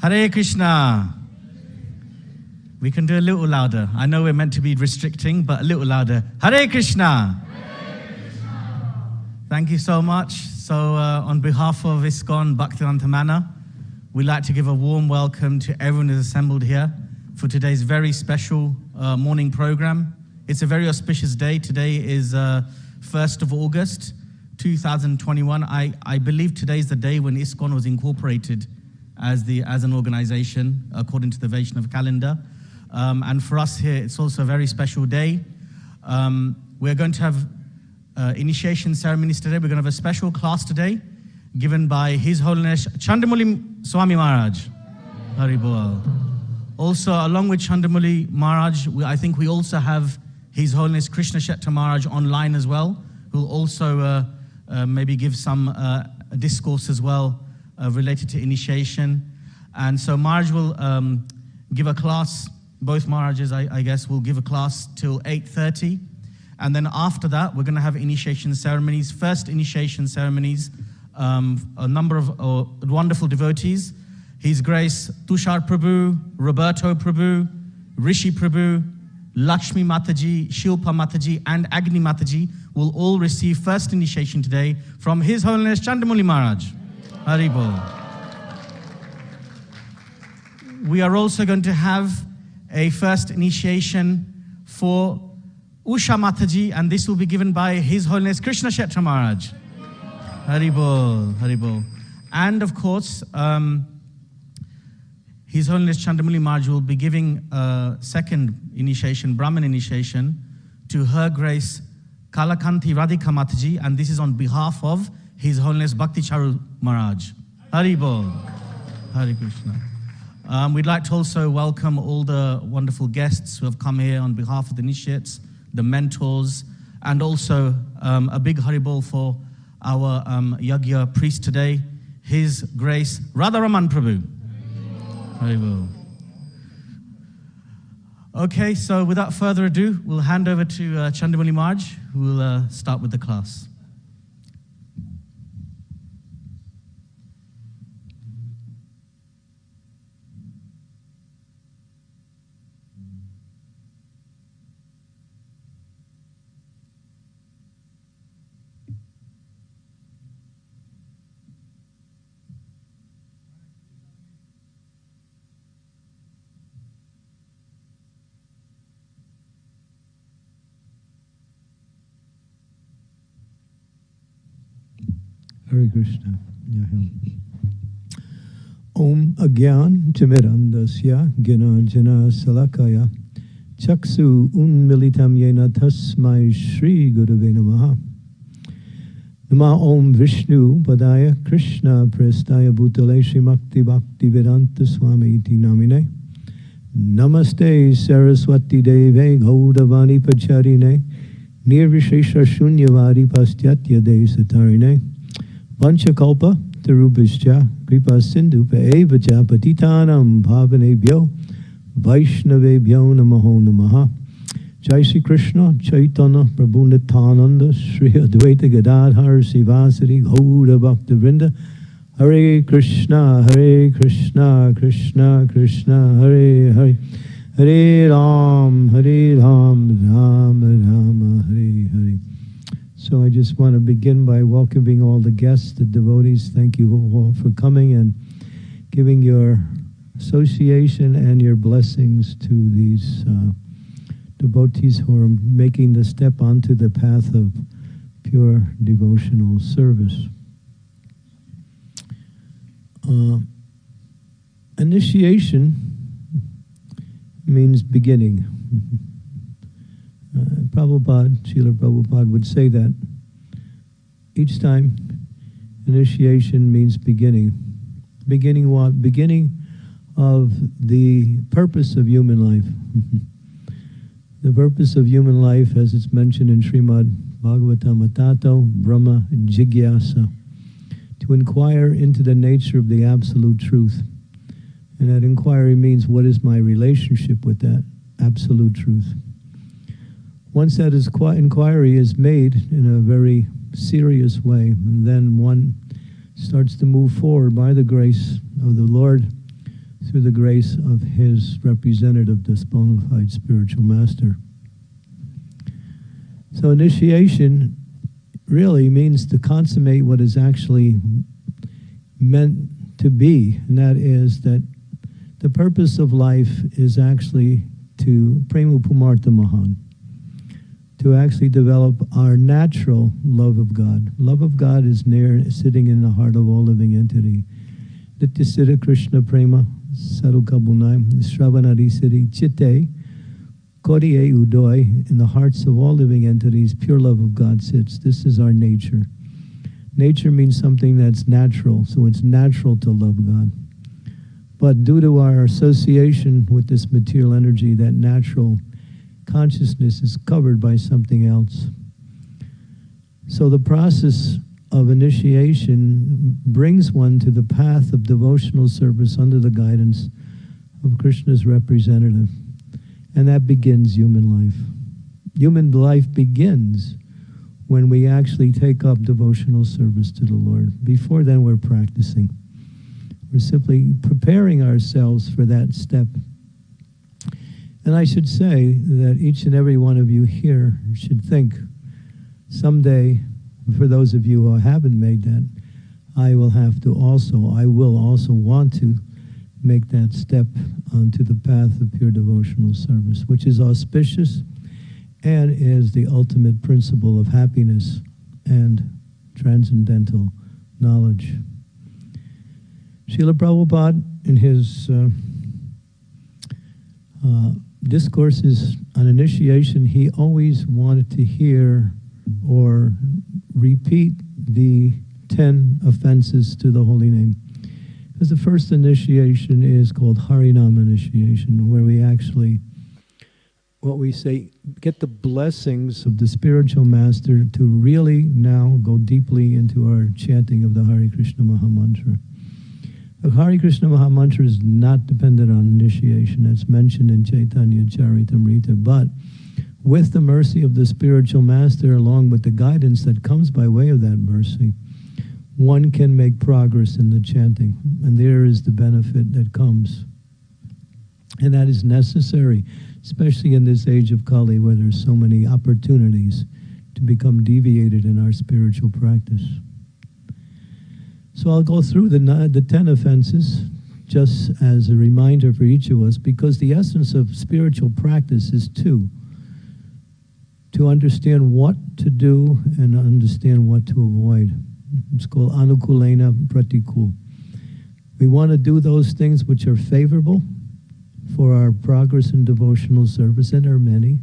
Hare Krishna. We can do a little louder. I know we're meant to be restricting, but a little louder. Hare Krishna. Hare Krishna. Thank you so much. So on behalf of ISKCON Bhaktivedanta Manor, we'd like to give a warm welcome to everyone who's assembled here for today's very special morning program. It's a very auspicious day. Today is 1st of August, 2021. I believe today is the day when ISKCON was incorporated as an organization according to the Vaishnava calendar. And for us here, it's also a very special day. We're going to have initiation ceremonies today. We're going to have a special class today given by His Holiness Candramauli Swami Maharaj. Hari Bol. Also, along with Candramauli Maharaj, I think we also have His Holiness Krishna-ksetra Maharaj online as well, who will also maybe give some discourse as well related to initiation. And so Maharaj will give a class, both Maharajas I guess will give a class till 8:30. And then after that, we're going to have initiation ceremonies, first initiation ceremonies, a number of wonderful devotees. His Grace Tushar Prabhu, Roberto Prabhu, Rishi Prabhu, Lakshmi Mataji, Shilpa Mataji, and Agni Mataji will all receive first initiation today from His Holiness Candramauli Maharaj. Hari Bol. We are also going to have a first initiation for Usha Mataji, and this will be given by His Holiness Krishna-ksetra Maharaj. Hari Bol, Hari Bol. And of course, His Holiness Candramauli Maharaj will be giving a second initiation, Brahmin initiation, to Her Grace Kalakanti Radhika Mataji, and this is on behalf of His Holiness Bhakti Charu Maharaj. Hari Bol. Hari Krishna. We'd like to also welcome all the wonderful guests who have come here on behalf of the initiates, the mentors, and also a big Hari Bol for our Yagya priest today, His Grace Radharaman Prabhu. Hari Bol. Okay, so without further ado, we'll hand over to Candramauli Maharaj, who will start with the class. Hare Krishna. Om Agyan Timirandasya Gnanjana Salakaya Chaksu Unmilitam Yena Tasmai Shri Gurave Namaha. Nama Om Vishnu Padaya Krishna Prestaya Bhutale Srimakti Bhaktivedanta Swami Iti Namine. Namaste Saraswati Deve Gaudavani Pacharine Nirvishesha Shunyavadi Pastyatya Desatarine Vanchakalpa Tarubhishcha Kripa Sindhu Paevacha Patitanam Bhavanebhyo Vaishnavebhyo Namaho Namaha. Jai Shri Krishna Chaitanya Prabhu Nityananda Shri Advaita Gadadhar Sivasari Gauda Bhaktivinoda. Hare Krishna Krishna Krishna Hare Hare, Hare Ram Ram Rama Hare Hare. So I just want to begin by welcoming all the guests, the devotees. Thank you all for coming and giving your association and your blessings to these devotees who are making the step onto the path of pure devotional service. Initiation means beginning. Srila Prabhupada would say that each time initiation means beginning. Beginning what? Beginning of the purpose of human life. The purpose of human life, as it's mentioned in Srimad Bhagavatam Atato, Brahma Jigyasa, to inquire into the nature of the absolute truth. And that inquiry means, what is my relationship with that absolute truth? Once that inquiry is made in a very serious way, and then one starts to move forward by the grace of the Lord through the grace of his representative, this bona fide spiritual master. So initiation really means to consummate what is actually meant to be, and that is that the purpose of life is actually to prema pumartha mahan, to actually develop our natural love of God. Love of God is near, sitting in the heart of all living entity. Nitya Krishna prema sarukabunai shravanadi siddhi chitte kodiye udoy. In the hearts of all living entities, pure love of God sits. This is our nature. Nature means something that's natural, so it's natural to love God. But due to our association with this material energy, that natural consciousness is covered by something else. So the process of initiation brings one to the path of devotional service under the guidance of Krishna's representative. And that begins human life. Human life begins when we actually take up devotional service to the Lord. Before then, we're practicing. We're simply preparing ourselves for that step. And I should say that each and every one of you here should think, someday, for those of you who haven't made that, I will also want to make that step onto the path of pure devotional service, which is auspicious and is the ultimate principle of happiness and transcendental knowledge. Srila Prabhupada, in his discourses on initiation, he always wanted to hear or repeat the 10 offenses to the holy name. Because the first initiation is called Harinam initiation, where we actually, what we say, get the blessings of the spiritual master to really now go deeply into our chanting of the Hare Krishna Mahamantra. The Hare Krishna Mahamantra is not dependent on initiation. That's mentioned in Chaitanya Charitamrita. But with the mercy of the spiritual master, along with the guidance that comes by way of that mercy, one can make progress in the chanting. And there is the benefit that comes. And that is necessary, especially in this age of Kali, where there's so many opportunities to become deviated in our spiritual practice. So I'll go through the 10 offenses just as a reminder for each of us, because the essence of spiritual practice is to understand what to do and understand what to avoid. It's called anukulena pratikul. We want to do those things which are favorable for our progress in devotional service, and there are many.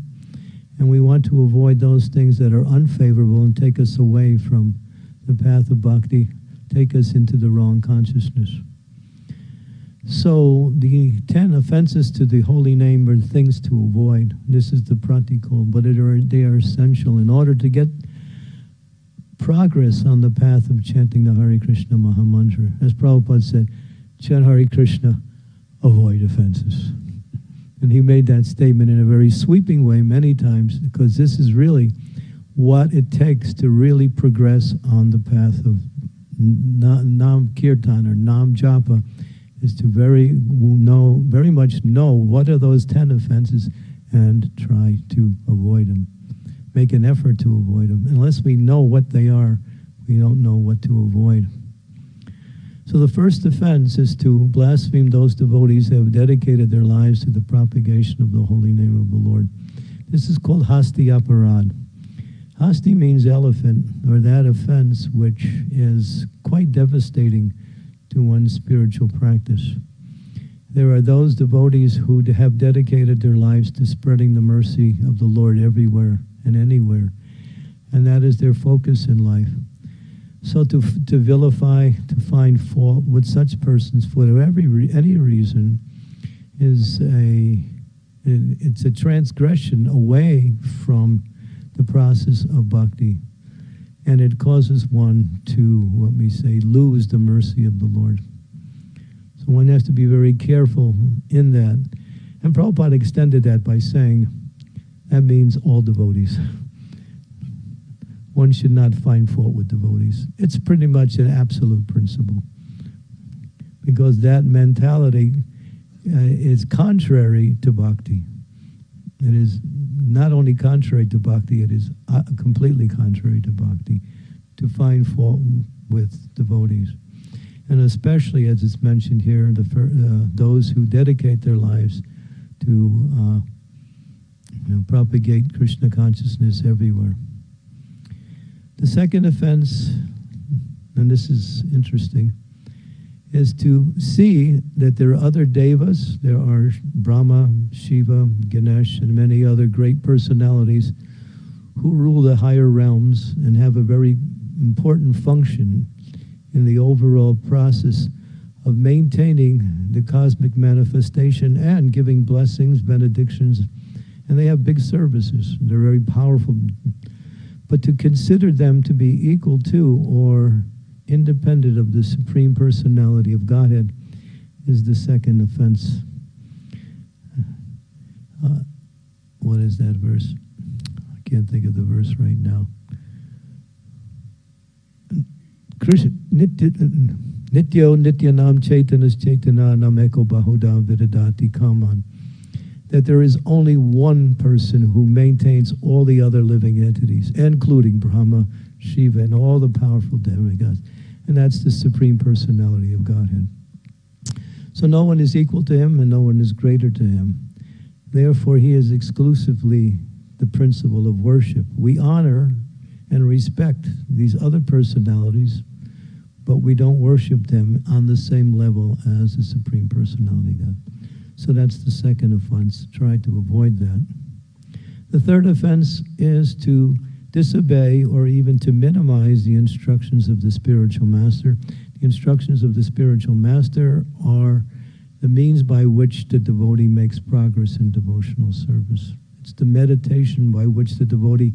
And we want to avoid those things that are unfavorable and take us away from the path of bhakti, take us into the wrong consciousness. So the 10 offenses to the holy name are things to avoid. This is the pratikul, but they are essential in order to get progress on the path of chanting the Hare Krishna Mahamantra. As Prabhupada said, chant Hare Krishna, avoid offenses. And he made that statement in a very sweeping way many times, because this is really what it takes to really progress on the path of Nam Kirtan or Nam Japa, is to very much know what are those 10 offenses and try to avoid them. Make an effort to avoid them. Unless we know what they are, we don't know what to avoid. So the first offense is to blaspheme those devotees who have dedicated their lives to the propagation of the holy name of the Lord. This is called Hasti Aparad. Hasti means elephant, or that offense which is quite devastating to one's spiritual practice. There are those devotees who have dedicated their lives to spreading the mercy of the Lord everywhere and anywhere, and that is their focus in life. So to vilify, to find fault with such persons for any reason it's a transgression away from the process of bhakti, and it causes one to, what we say, lose the mercy of the Lord. So one has to be very careful in that. And Prabhupada extended that by saying, that means all devotees. One should not find fault with devotees. It's pretty much an absolute principle, because that mentality is contrary to bhakti. It is not only contrary to bhakti, it is completely contrary to bhakti, to find fault with devotees. And especially, as it's mentioned here, those who dedicate their lives to propagate Krishna consciousness everywhere. The second offense, and this is interesting, is to see that there are other devas, there are Brahma, Shiva, Ganesh, and many other great personalities who rule the higher realms and have a very important function in the overall process of maintaining the cosmic manifestation and giving blessings, benedictions, and they have big services. They're very powerful. But to consider them to be equal to or independent of the Supreme Personality of Godhead is the second offense. What is that verse? I can't think of the verse right now. Nityo nityanam chaitanas chaitananam eko bahudam vidadati kaman. That there is only one person who maintains all the other living entities, including Brahma, Shiva, and all the powerful demigods. And that's the Supreme Personality of Godhead. So no one is equal to him and no one is greater to him. Therefore, he is exclusively the principle of worship. We honor and respect these other personalities, but we don't worship them on the same level as the Supreme Personality of God. So that's the second offense. Try to avoid that. The third offense is to disobey or even to minimize the instructions of the spiritual master. The instructions of the spiritual master are the means by which the devotee makes progress in devotional service. It's the meditation by which the devotee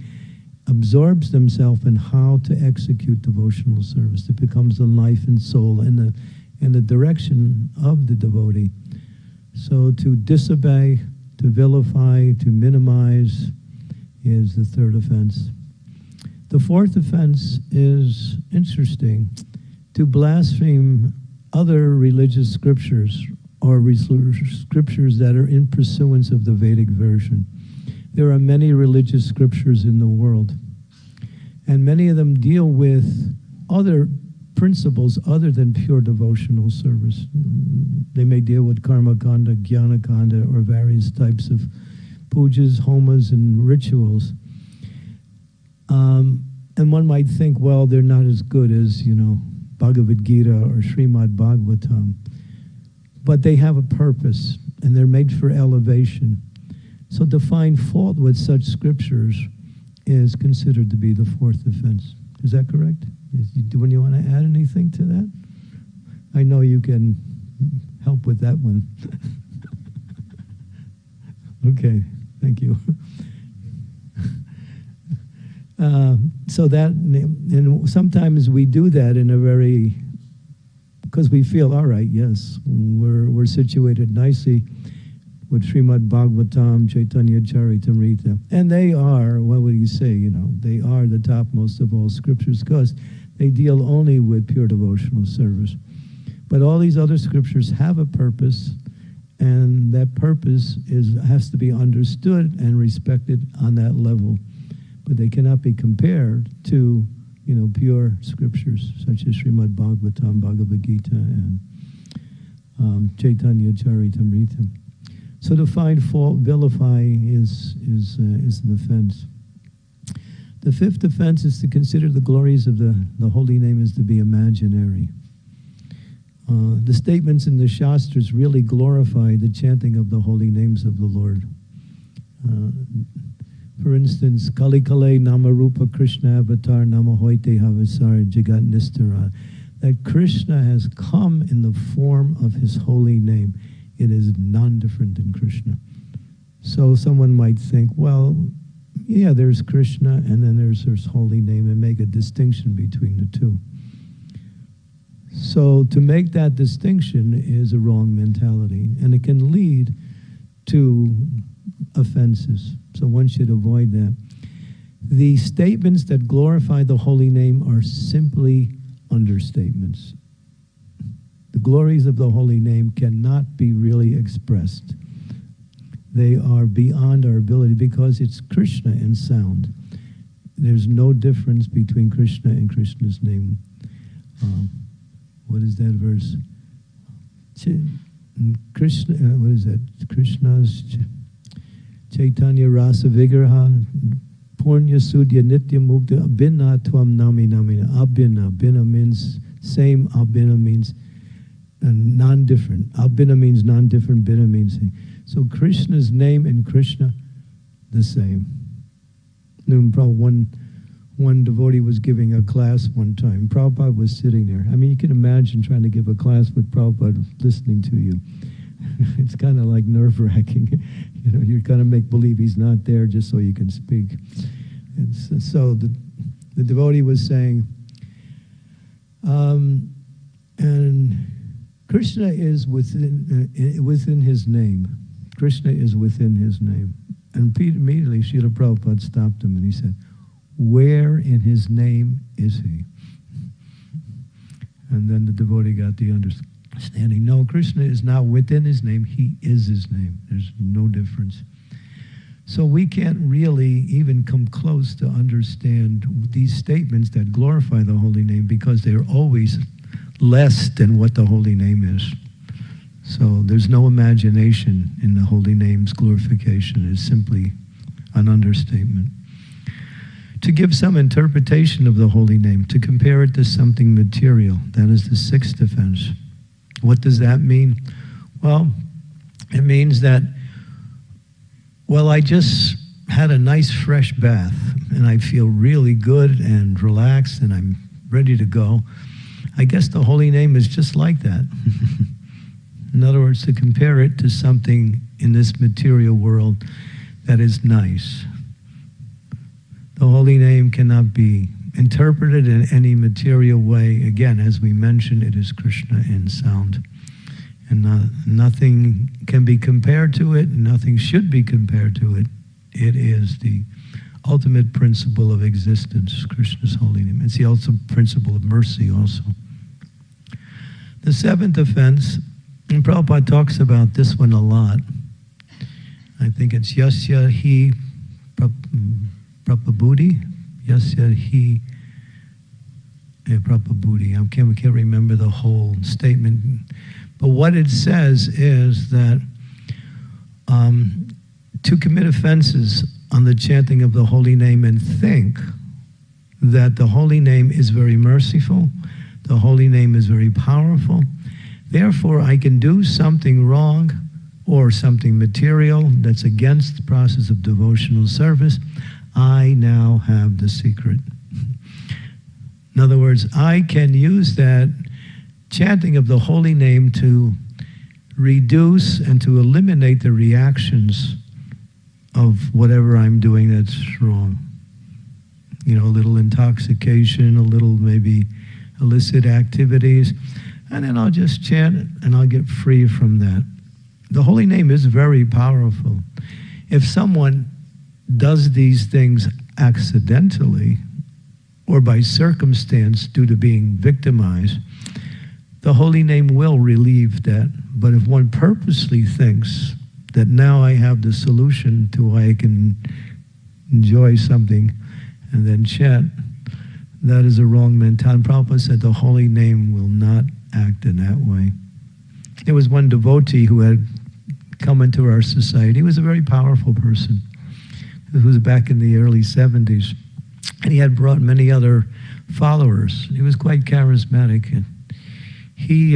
absorbs themselves in how to execute devotional service. It becomes the life and soul and the direction of the devotee. So to disobey, to vilify, to minimize is the third offense. The fourth offense is interesting, to blaspheme other religious scriptures or scriptures that are in pursuance of the Vedic version. There are many religious scriptures in the world, and many of them deal with other principles other than pure devotional service. They may deal with karma kanda, jnana kanda, or various types of pujas, homas, and rituals. And one might think, well, they're not as good as, Bhagavad Gita or Srimad Bhagavatam. But they have a purpose, and they're made for elevation. So to find fault with such scriptures is considered to be the fourth offense. Is that correct? Do you want to add anything to that? I know you can help with that one. Okay, thank you. So that, and sometimes we do that in a very, because we feel, all right, yes, we're situated nicely with Srimad Bhagavatam, Chaitanya Charitamrita. And they are, what would you say, they are the topmost of all scriptures because they deal only with pure devotional service. But all these other scriptures have a purpose, and that purpose has to be understood and respected on that level. But they cannot be compared to, pure scriptures such as Srimad Bhagavatam, Bhagavad Gita, and Chaitanya Charitamrita. So to find fault, vilify is an offense. The fifth offense is to consider the glories of the holy name as to be imaginary. The statements in the Shastras really glorify the chanting of the holy names of the Lord. For instance, Kali Kale Namarupa Krishna Avatar Namahoite Havasar Jagat Nistara. That Krishna has come in the form of his holy name. It is non-different than Krishna. So someone might think, well, yeah, there's Krishna and then there's his holy name, and make a distinction between the two. So to make that distinction is a wrong mentality, and it can lead to offenses. So one should avoid that. The statements that glorify the holy name are simply understatements. The glories of the holy name cannot be really expressed. They are beyond our ability because it's Krishna in sound. There's no difference between Krishna and Krishna's name. What is that verse? Krishna, what is that? Krishna's Chaitanya Rasa Vigraha Purnya Sudya Nitya Mukta Abhinna Tvam Nami Namina. Abhinna. Abhinna means same. Abhinna means non-different. Abhinna means non-different. Bhinna means same. So Krishna's name and Krishna, the same. One devotee was giving a class one time. Prabhupada was sitting there. I mean, you can imagine trying to give a class with Prabhupada listening to you. It's kind of like nerve-wracking. You know, you're going to make believe he's not there just so you can speak. And so the devotee was saying, and Krishna is within his name. Krishna is within his name. And immediately Srila Prabhupada stopped him and he said, where in his name is he? And then the devotee got the understanding. No, Krishna is not within his name. He is his name. There's no difference. So we can't really even come close to understand these statements that glorify the holy name because they're always less than what the holy name is. So there's no imagination in the holy name's glorification. It's simply an understatement. To give some interpretation of the holy name, to compare it to something material, that is the sixth offense. What does that mean? Well, it means that, well, I just had a nice fresh bath and I feel really good and relaxed and I'm ready to go. I guess the holy name is just like that. In other words, to compare it to something in this material world that is nice. The holy name cannot be interpreted in any material way. Again, as we mentioned, it is Krishna in sound. And nothing can be compared to it, nothing should be compared to it. It is the ultimate principle of existence, Krishna's holy name. It's the ultimate principle of mercy also. The seventh offense, and Prabhupada talks about this one a lot. I think it's Yasya Hi Prabhuti. Yasya Hi Prabhuti. We can't remember the whole statement. But what it says is that to commit offenses on the chanting of the holy name and think that the holy name is very merciful, the holy name is very powerful, therefore I can do something wrong or something material that's against the process of devotional service, I now have the secret. In other words, I can use that chanting of the holy name to reduce and to eliminate the reactions of whatever I'm doing that's wrong. You know, a little intoxication, a little maybe illicit activities, and then I'll just chant it and I'll get free from that. The holy name is very powerful. If someone does these things accidentally or by circumstance due to being victimized, the holy name will relieve that. But if one purposely thinks that now I have the solution to why I can enjoy something and then chant, that is a wrong mentality. Prabhupada said the holy name will not act in that way. There was one devotee who had come into our society. He was a very powerful person. This was back in the early 70s. And he had brought many other followers. He was quite charismatic. And he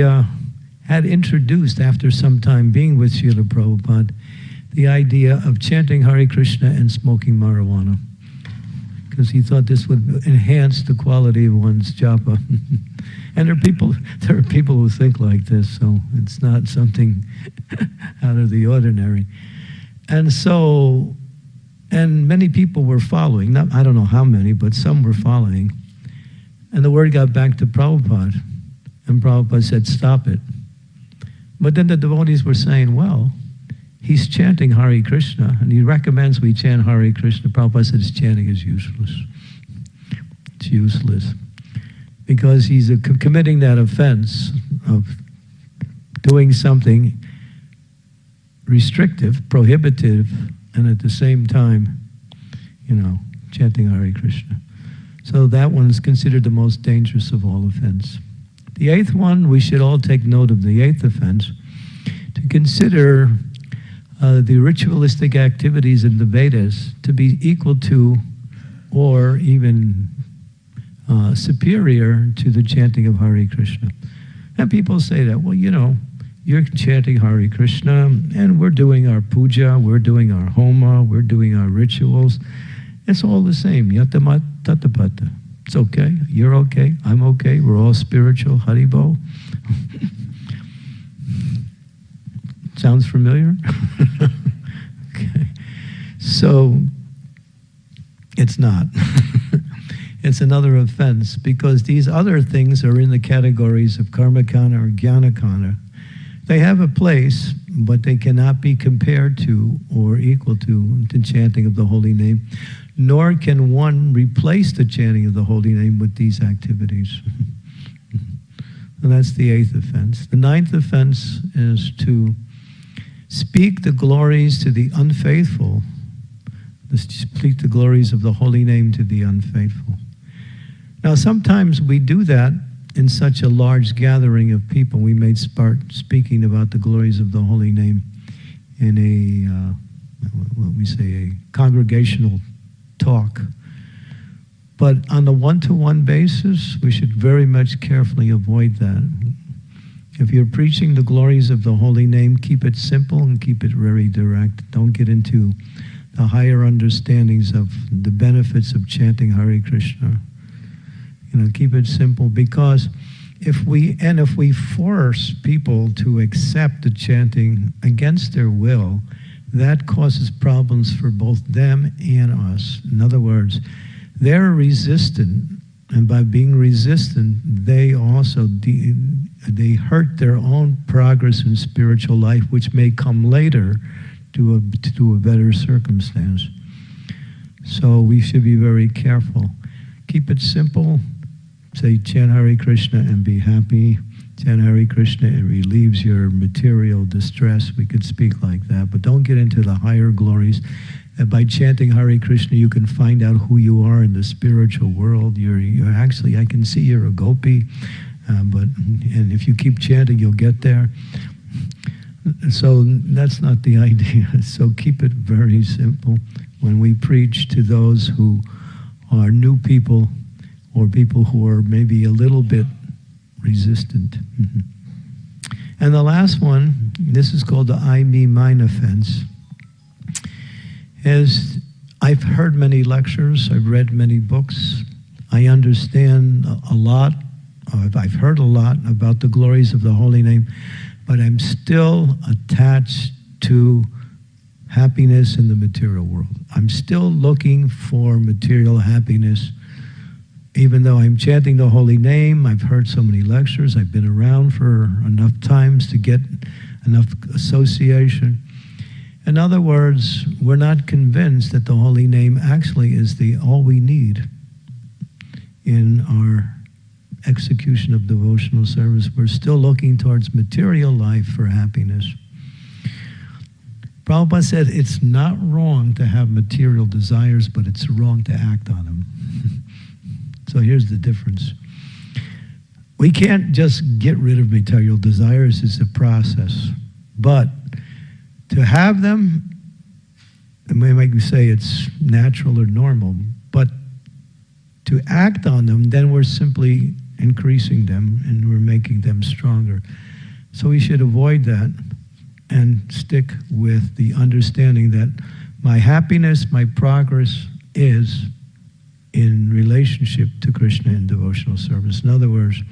had introduced, after some time being with Srila Prabhupada, the idea of chanting Hare Krishna and smoking marijuana, because he thought this would enhance the quality of one's japa. And there are people who think like this, so it's not something out of the ordinary. And so, and many people were following. I don't know how many, but some were following. And the word got back to Prabhupada, and Prabhupada said, stop it. But then the devotees were saying, well, he's chanting Hare Krishna, and he recommends we chant Hare Krishna. Prabhupada said his chanting is useless. It's useless. Because he's committing that offense of doing something restrictive, prohibitive, and at the same time, chanting Hare Krishna. So that one is considered the most dangerous of all offense. The eighth one, we should all take note of the eighth offense, to consider the ritualistic activities in the Vedas to be equal to or even superior to the chanting of Hare Krishna. And people say that, well, you're chanting Hare Krishna, and we're doing our puja, we're doing our homa, we're doing our rituals. It's all the same. Yatamat tatapata. It's okay. You're okay. I'm okay. We're all spiritual. Haribo. Sounds familiar? Okay. So, it's not. It's another offense, because these other things are in the categories of karmakana or jnanakana. They have a place, but they cannot be compared to or equal to the chanting of the holy name, nor can one replace the chanting of the holy name with these activities. And that's the eighth offense. The ninth offense is to speak the glories to the unfaithful, to speak the glories of the holy name to the unfaithful. Now, sometimes we do that in such a large gathering of people. We may start speaking about the glories of the holy name in a congregational talk. But on a one-to-one basis, we should very much carefully avoid that. If you're preaching the glories of the holy name, keep it simple and keep it very direct. Don't get into the higher understandings of the benefits of chanting Hare Krishna. Keep it simple, because if we force people to accept the chanting against their will, that causes problems for both them and us. In other words, they're resistant, and by being resistant, they also they hurt their own progress in spiritual life, which may come later to a better circumstance. So we should be very careful. Keep it simple. Say, chant Hare Krishna and be happy. Chant Hare Krishna, it relieves your material distress. We could speak like that, but don't get into the higher glories. And by chanting Hare Krishna, you can find out who you are in the spiritual world. You're actually, I can see you're a gopi, and if you keep chanting, you'll get there. So that's not the idea. So keep it very simple. When we preach to those who are new people, or people who are maybe a little bit resistant. And the last one, this is called the I, me, mine offense, is I've heard many lectures, I've read many books, I understand a lot, I've heard a lot about the glories of the holy name, but I'm still attached to happiness in the material world. I'm still looking for material happiness. Even though I'm chanting the holy name, I've heard so many lectures, I've been around for enough times to get enough association. In other words, we're not convinced that the holy name actually is all we need in our execution of devotional service. We're still looking towards material life for happiness. Prabhupada said it's not wrong to have material desires, but it's wrong to act on them. So here's the difference. We can't just get rid of material desires. It's a process. But to have them, and we might say it's natural or normal, but to act on them, then we're simply increasing them and we're making them stronger. So we should avoid that and stick with the understanding that my happiness, my progress is in relationship to Krishna in devotional service. In other words,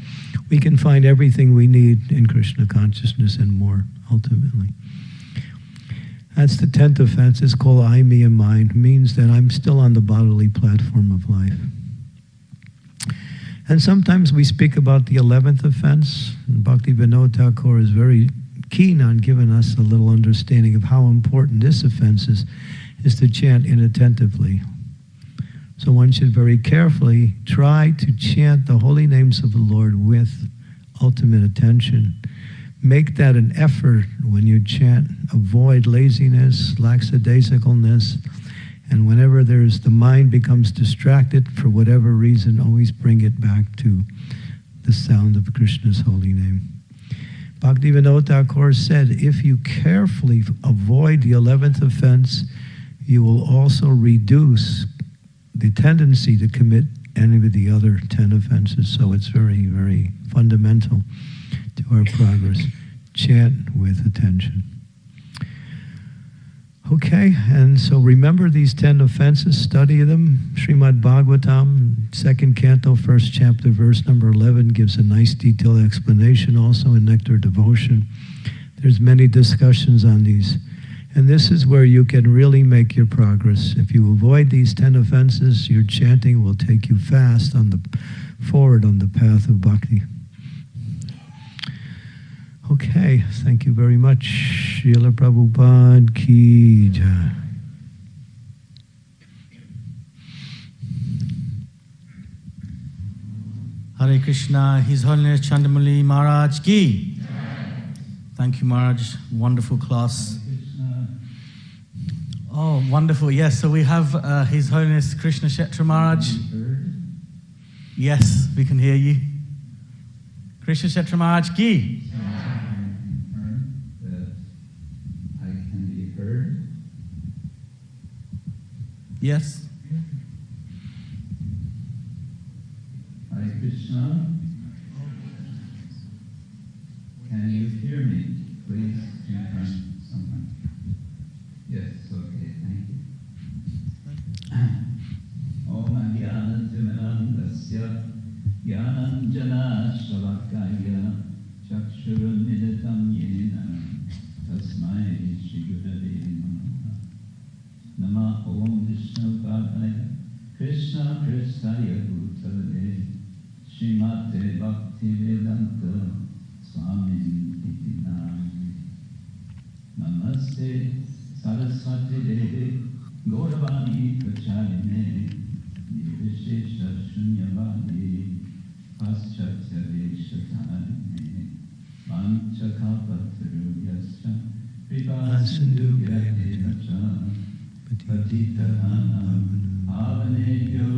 we can find everything we need in Krishna consciousness and more, ultimately. That's the 10th offense. It's called I, me, and mine. It means that I'm still on the bodily platform of life. And sometimes we speak about the 11th offense. Bhaktivedanta Thakur is very keen on giving us a little understanding of how important this offense is to chant inattentively. So one should very carefully try to chant the holy names of the Lord with ultimate attention, make that an effort when you chant. Avoid laziness, lackadaisicalness, and whenever the mind becomes distracted for whatever reason, always bring it back to the sound of Krishna's holy name. Bhaktivedanta, of course, said, if you carefully avoid the 11th offense, you will also reduce the tendency to commit any of the other 10 offenses. So it's very, very fundamental to our progress. Chant with attention. Okay, and so remember these 10 offenses, study them. Srimad Bhagavatam, 2nd canto, 1st chapter, verse number 11, gives a nice detailed explanation also in Nectar Devotion. There's many discussions on these. And this is where you can really make your progress. If you avoid these 10 offenses, your chanting will take you fast forward on the path of bhakti. Okay, thank you very much. Srila Prabhupada Ki Jai. Hare Krishna, His Holiness Candramauli Maharaj Ki. Thank you, Maharaj. Wonderful class. Oh, wonderful. Yes, so we have His Holiness Krishna-ksetra Maharaj. Yes, we can hear you. Krishna-ksetra Maharaj Ki. Yes. Hare Krishna. Can you hear me? Please confirm someone. Yes, okay, thank you. Om Jnana-timirandasya Jnananjana Shalakaya Chakshurumilitam Yena Tasmai Shri Gurave Nama Om Vishnu Padaya Krishna Prestaya Bhutale Srimate Bhaktivedanta Swami Iti Nami Namaste Saraswati Devi Gauravani Pracharine Nirvishesha Shunyavadi Paschatya Veshatarine Vanchakapatru Yascha Pribhasindu Vyadevacha Patitahana Avaneyo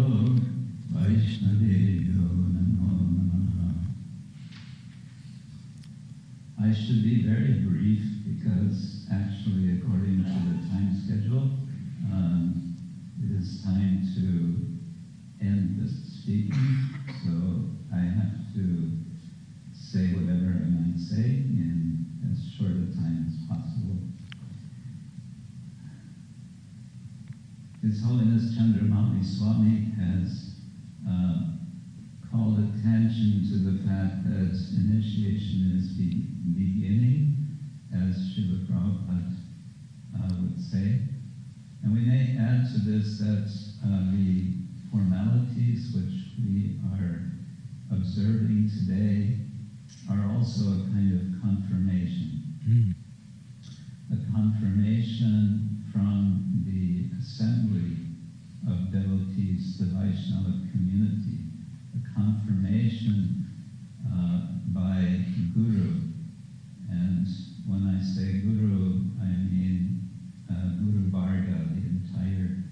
Vaishnaveyo Namo Namaha. I should be very brief because actually according to the time schedule, it is time to end the speaking, so I have to say whatever I might say in as short a time as possible. His Holiness Candramauli Swami has called attention to the fact that initiation is beginning, as Srila Prabhupada would say. And we may add to this that the formalities which we are observing today are also a kind of confirmation. A confirmation from the assembly of devotees, the Vaishnava community, a confirmation by Guru. And when I say Guru, I mean Guru Varga, the entire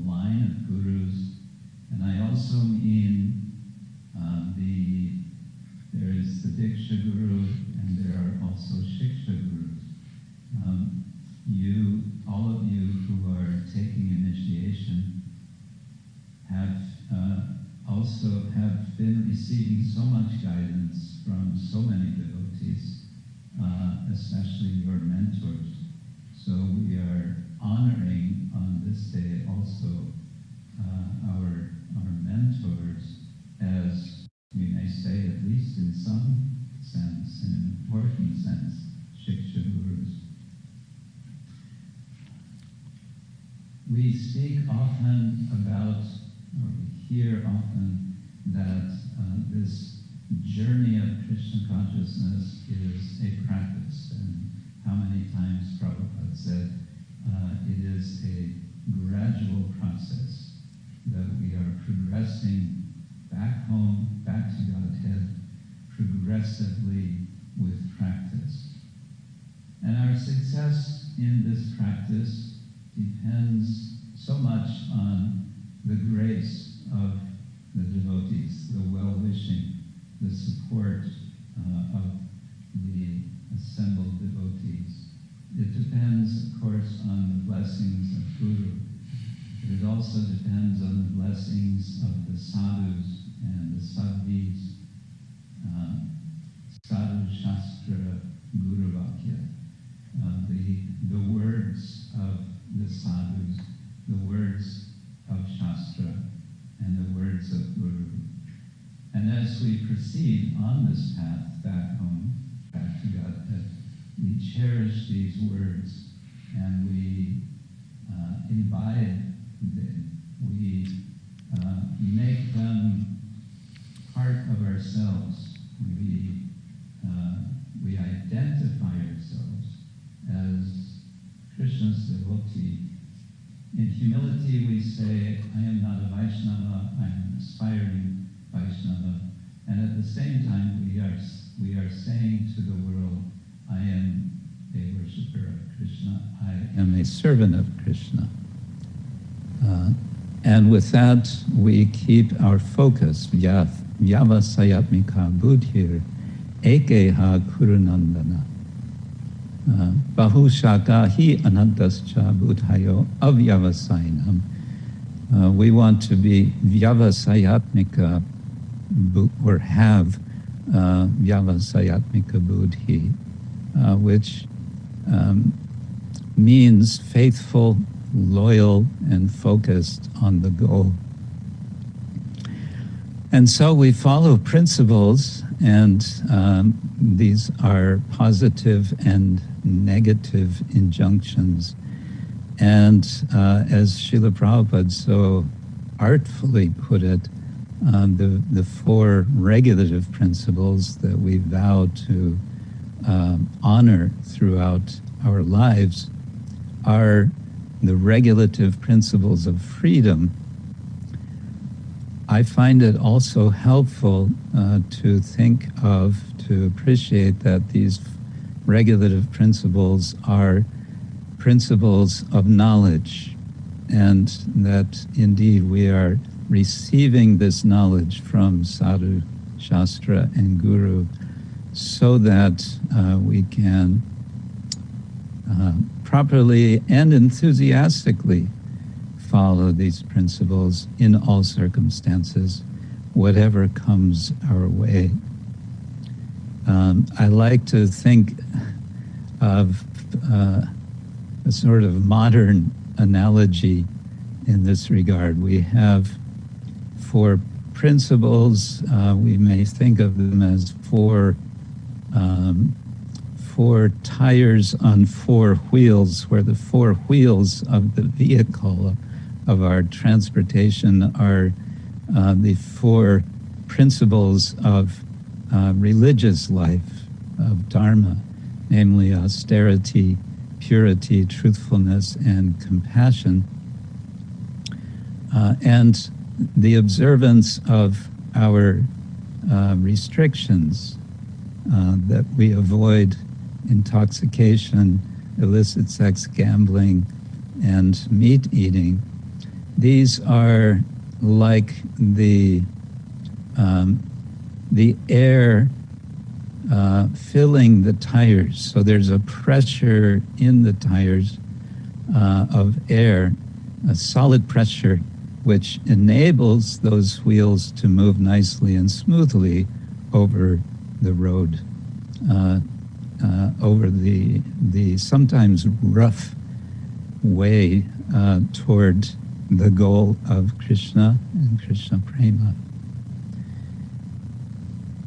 line of gurus. And I also mean there is the Diksha Guru, and there are also Shiksha Gurus. All of you who are taking initiation also have been receiving so much guidance from so many devotees, especially your mentors. So we are honoring on this day also our mentors, as we may say, at least in some sense, in an important sense, Shiksha Gurus. We speak often about, or we hear often, that this journey of Krishna consciousness is a practice. And how many times Prabhupada said it is a gradual process, that we are progressing back home, back to Godhead, progressively And our success in this practice depends so much on the grace of the devotees, the well-wishing, the support of the assembled devotees. It depends, of course, on the blessings of Guru. It also depends on the blessings of the sadhus and the sadhvis, sadhu shastra guru vakya, the words of the sadhus, the words of shastra, and the words of Guru. And as we proceed on this path back home, back to Godhead, we cherish these words and we imbibe them. We make them part of ourselves. We identify ourselves as Krishna's devotee. In humility we say, I am not a Vaishnava, I am an aspiring Vaishnava. And at the same time we are saying to the world, I am a worshipper of Krishna, I am a servant of Krishna. And with that, we keep our focus, Vyavasayatmika buddhir, ekeha kurunandana. Bahushaka hi anantascha buddhayo avyavasayanam. We want to be Vyavasayatmika, or have Vyavasayatmika buddhi, which means faithful, loyal, and focused on the goal. And so we follow principles, and these are positive and negative injunctions. And as Srila Prabhupada so artfully put it, the four regulative principles that we vow to honor throughout our lives are the regulative principles of freedom. I find it also helpful to think of, to appreciate that these regulative principles are principles of knowledge, and that indeed we are receiving this knowledge from sadhu, shastra, and guru so that we can properly and enthusiastically follow these principles in all circumstances, whatever comes our way. I like to think of a sort of modern analogy in this regard. We have four principles. We may think of them as four tires on four wheels, where the four wheels of the vehicle of our transportation are the four principles of religious life, of dharma, namely austerity, purity, truthfulness, and compassion. And the observance of our restrictions, that we avoid intoxication, illicit sex, gambling, and meat eating. These are like the air filling the tires. So there's a pressure in the tires of air, a solid pressure, which enables those wheels to move nicely and smoothly over the road, over the sometimes rough way toward the goal of Krishna and Krishna Prema.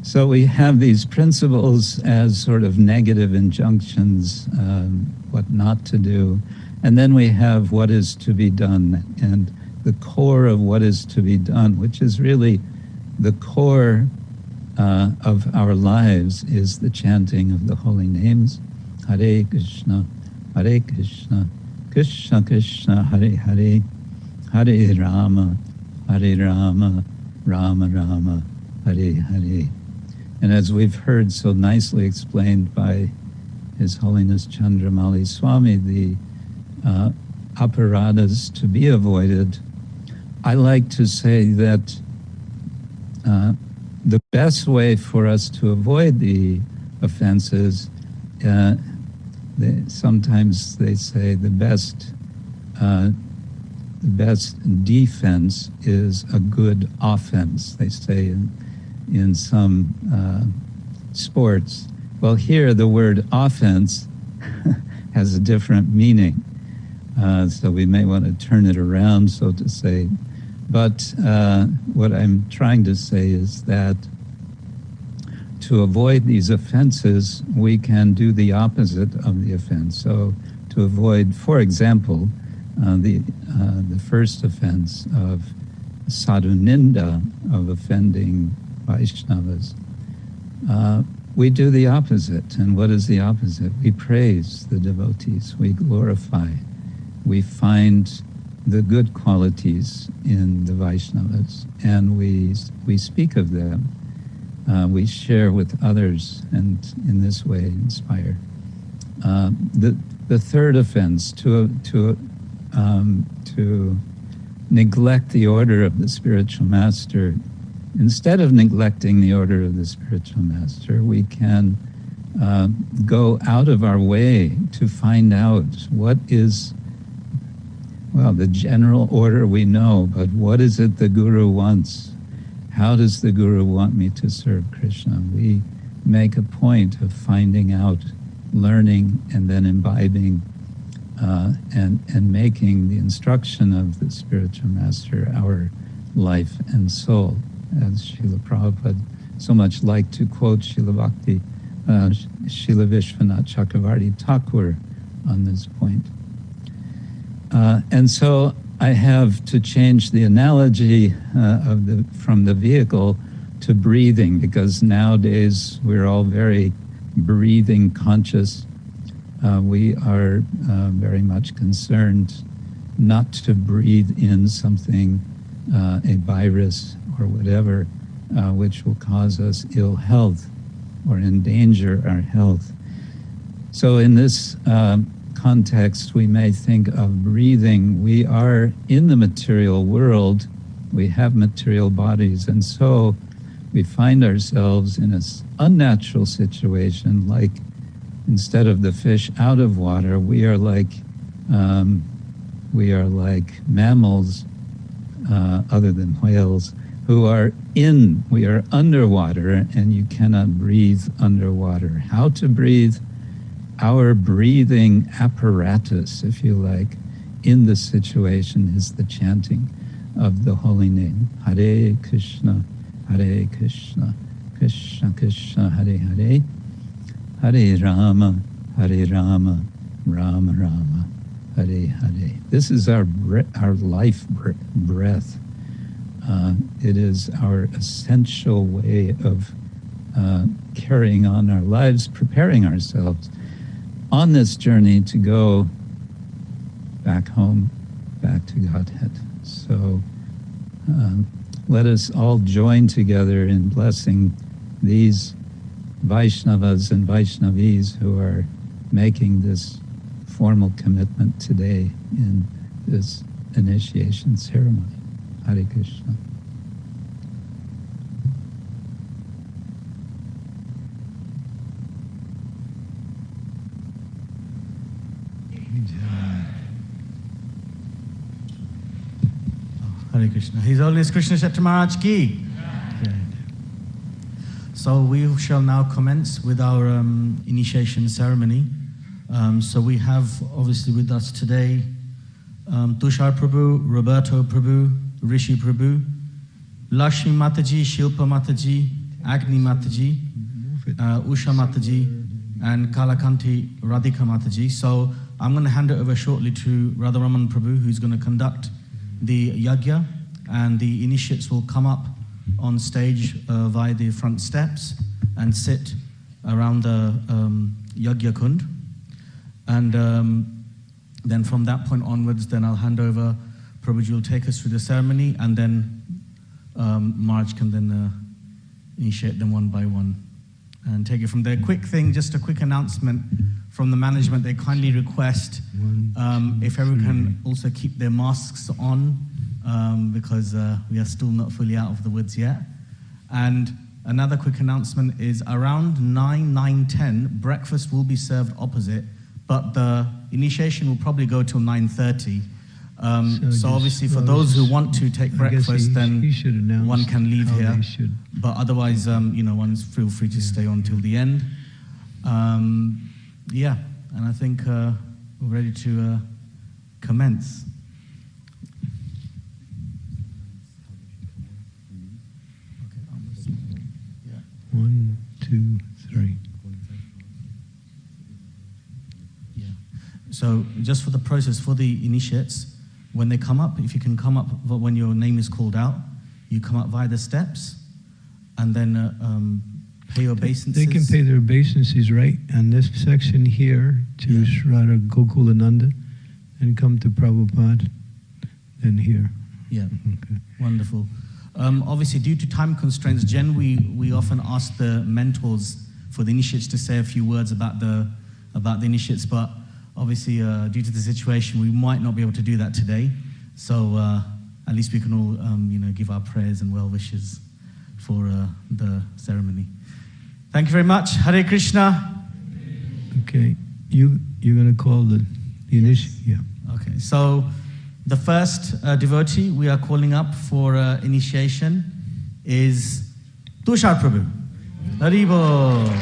So we have these principles as sort of negative injunctions, what not to do, and then we have what is to be done, and the core of what is to be done, which is really the core of our lives, is the chanting of the holy names. Hare Krishna, Krishna Krishna, Hare Hare, Hare Rama, Rama Rama, Hare Hare. And as we've heard so nicely explained by His Holiness Candramauli Swami, the aparadhas to be avoided, I like to say that the best way for us to avoid the offenses, sometimes they say the best defense is a good offense, they say in some sports. Well, here the word offense has a different meaning. So we may want to turn it around, so to say. But what I'm trying to say is that to avoid these offenses, we can do the opposite of the offense. So to avoid, for example, the first offense of sadhu ninda, of offending Vaishnavas, we do the opposite. And what is the opposite? We praise the devotees, we glorify, we find the good qualities in the Vaishnavas, and we speak of them. We share with others, and in this way inspire. The third offense, to neglect the order of the spiritual master. Instead of neglecting the order of the spiritual master, we can go out of our way to find out what is, well, the general order we know, but what is it the Guru wants? How does the Guru want me to serve Krishna? We make a point of finding out, learning, and then imbibing and making the instruction of the spiritual master our life and soul. As Srila Prabhupada so much liked to quote Srila Bhakti, Srila Vishwanath Chakravarti Thakur on this point. And so I have to change the analogy from the vehicle to breathing, because nowadays we're all very breathing conscious. We are very much concerned not to breathe in something, a virus or whatever, which will cause us ill health or endanger our health. So in this context, we may think of breathing. We are in the material world, we have material bodies, and so we find ourselves in an unnatural situation, like instead of the fish out of water, we are like mammals, other than whales, we are underwater, and you cannot breathe underwater. How to breathe? Our breathing apparatus, if you like, in this situation is the chanting of the holy name. Hare Krishna, Krishna Krishna, Hare Hare, Hare Rama, Rama Rama, Hare Hare. This is our life breath. It is our essential way of carrying on our lives, preparing ourselves on this journey to go back home, back to Godhead. So let us all join together in blessing these Vaishnavas and Vaishnavis who are making this formal commitment today in this initiation ceremony. Hare Krishna. Hare Krishna. His Holiness Krishna Kshetra Maharaj ki. Good. So we shall now commence with our initiation ceremony. So we have obviously with us today Tushar Prabhu, Roberto Prabhu, Rishi Prabhu, Lakshmi Mataji, Shilpa Mataji, Agni Mataji, Usha Mataji, and Kalakanti Radhika Mataji. So I'm going to hand it over shortly to Radharaman Prabhu, who's going to conduct the yajna, and the initiates will come up on stage via the front steps and sit around the yajna kund. And then from that point onwards, then I'll hand over, Prabhuji will take us through the ceremony, and then Maharaj can then initiate them one by one and take it from there. Quick thing, just a quick announcement from the management, they kindly request if everyone can also keep their masks on, because we are still not fully out of the woods yet. And another quick announcement is around 9:10, breakfast will be served opposite, but the initiation will probably go till 9:30. So obviously for those who want to take breakfast, then one can leave here. But otherwise, one's feel free to stay on till the end. Yeah, and I think we're ready to commence. One, two, three. Yeah. So just for the process, for the initiates, when they come up, if you can come up when your name is called out, you come up via the steps, and then pay your obeisances. They can pay their obeisances right on this section here to Shrada Gokulananda and come to Prabhupada, then here. Yeah, Okay. Wonderful. Obviously, due to time constraints, we often ask the mentors for the initiates to say a few words about the initiates, but obviously, due to the situation, we might not be able to do that today. So at least we can all, give our prayers and well wishes for the ceremony. Thank you very much. Hare Krishna. Okay, you're going to call the initiate? Yeah. Okay, so the first devotee we are calling up for initiation is Tushar Prabhu. Haribo.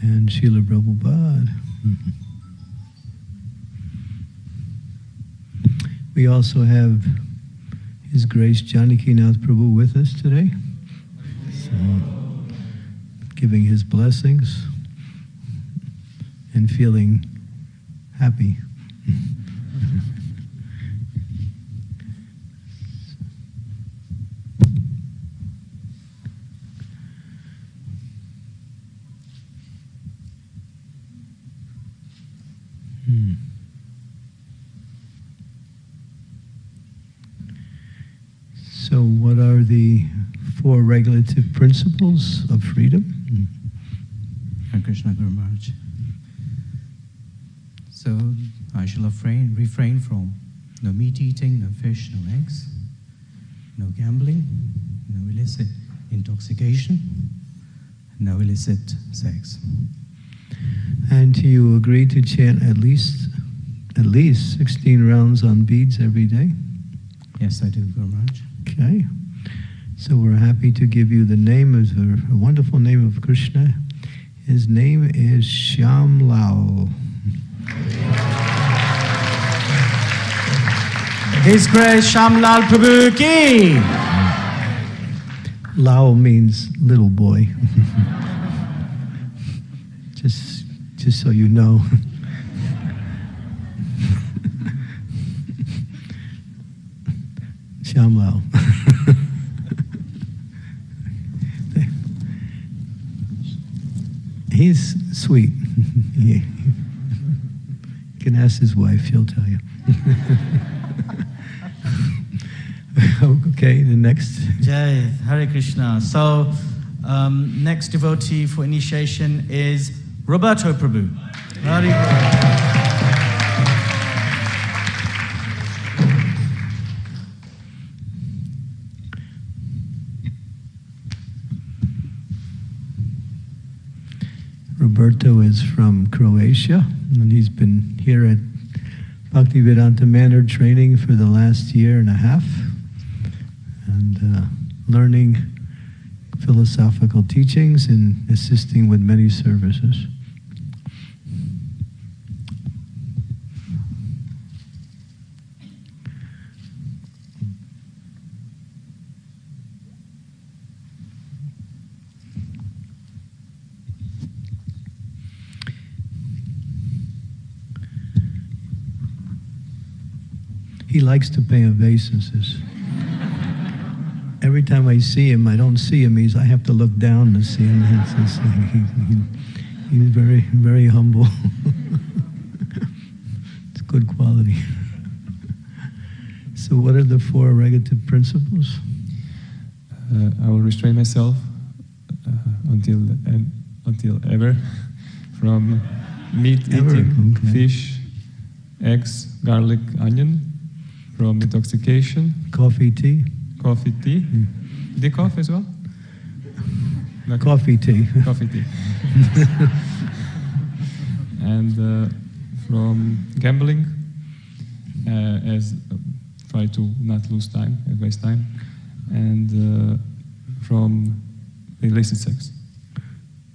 And Srila Prabhupada. We also have His Grace Janakinath Prabhu with us today, so, giving his blessings and feeling happy. So what are the four regulative principles of freedom? Hare Krishna Guru Maharaj. So I shall refrain from no meat eating, no fish, no eggs, no gambling, no illicit intoxication, no illicit sex. And do you agree to chant at least 16 rounds on beads every day? Yes, I do, Guru Maharaj. Okay. So we're happy to give you the name of a wonderful name of Krishna. His name is Shyam Lal. His Grace Shyamlal Prabhu ki. Lal means little boy. just so you know. Shyam Lal. He's sweet. You can ask his wife, she'll tell you. Okay, the next. Jai, Hare Krishna. So, next devotee for initiation is Roberto Prabhu. Roberto is from Croatia, and he's been here at Bhaktivedanta Manor training for the last year and a half, and learning philosophical teachings and assisting with many services. He likes to pay obeisances. Every time I see him, I don't see him. I have to look down to see him. He's very, very humble. It's good quality. So what are the 4 regulative principles? I will restrain myself until ever from meat eating, okay. fish, eggs, garlic, onion, from intoxication, Coffee, tea? coffee, tea. Decaf as well? Okay. Coffee, tea. Coffee, tea. And from gambling, as try to not lose time, waste time, and from illicit sex.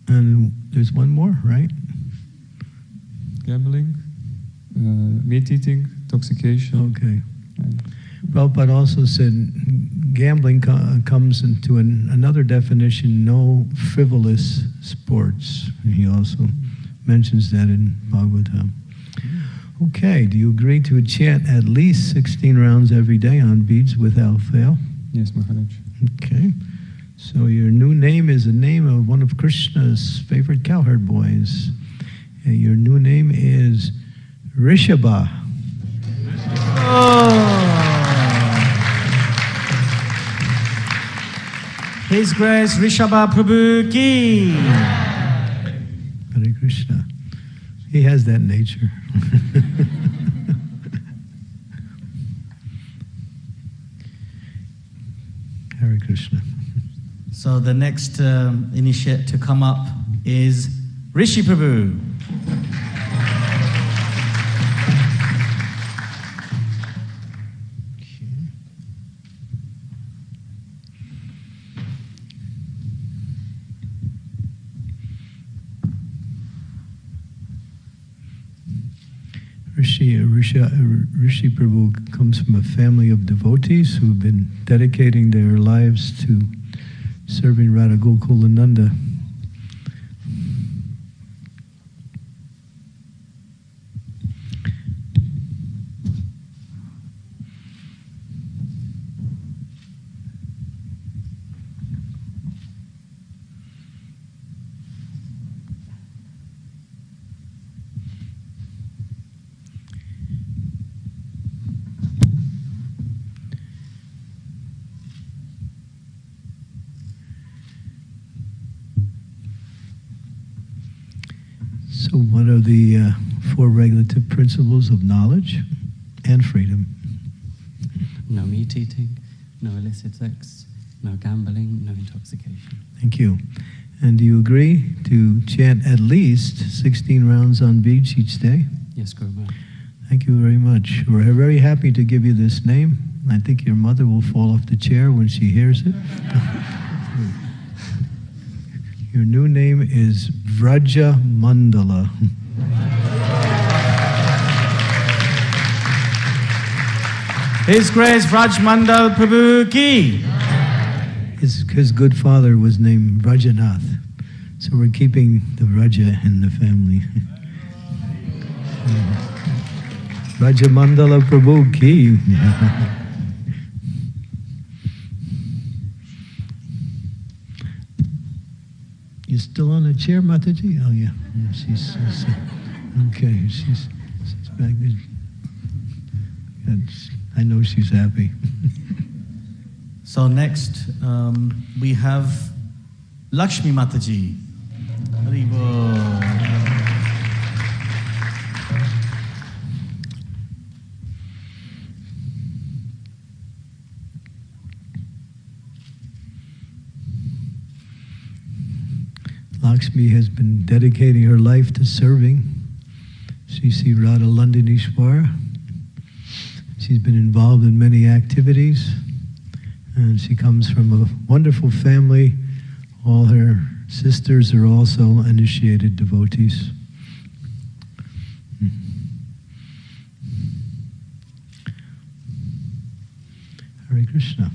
And there's one more, right? Gambling, meat eating, intoxication. Okay. And Prabhupada also said gambling comes into another definition, no frivolous sports. He also mentions that in Bhagavatam. Okay, do you agree to chant at least 16 rounds every day on beads without fail? yes, Maharaj. Okay, so your new name is a name of one of Krishna's favorite cowherd boys. Your new name is Rishabha. His Grace Rishabha Prabhu ki. Hare Krishna. He has that nature. Hare Krishna. So the next initiate to come up is Rishi Prabhu. Rishi Prabhu comes from a family of devotees who have been dedicating their lives to serving Radha Gokulananda. So what are the 4 regulative principles of knowledge and freedom? No meat eating, no illicit sex, no gambling, no intoxication. Thank you. And do you agree to chant at least 16 rounds on beads each day? Yes, Guru Maharaj. Thank you very much. We're very happy to give you this name. I think your mother will fall off the chair when she hears it. Your new name is Vraja Mandala. His Grace Vraj Mandal Prabhu ki. His good father was named Vrajanath. So we're keeping the Vraja in the family. Vraja Mandala Prabhu ki. You still on the chair, Mataji? Oh, yeah. She's okay. She's back there. I know she's happy. So next we have Lakshmi Mataji. Haribo. Lakshmi has been dedicating her life to serving Sri Radha Landinishwara. She's been involved in many activities, and she comes from a wonderful family. All her sisters are also initiated devotees. Hare Krishna.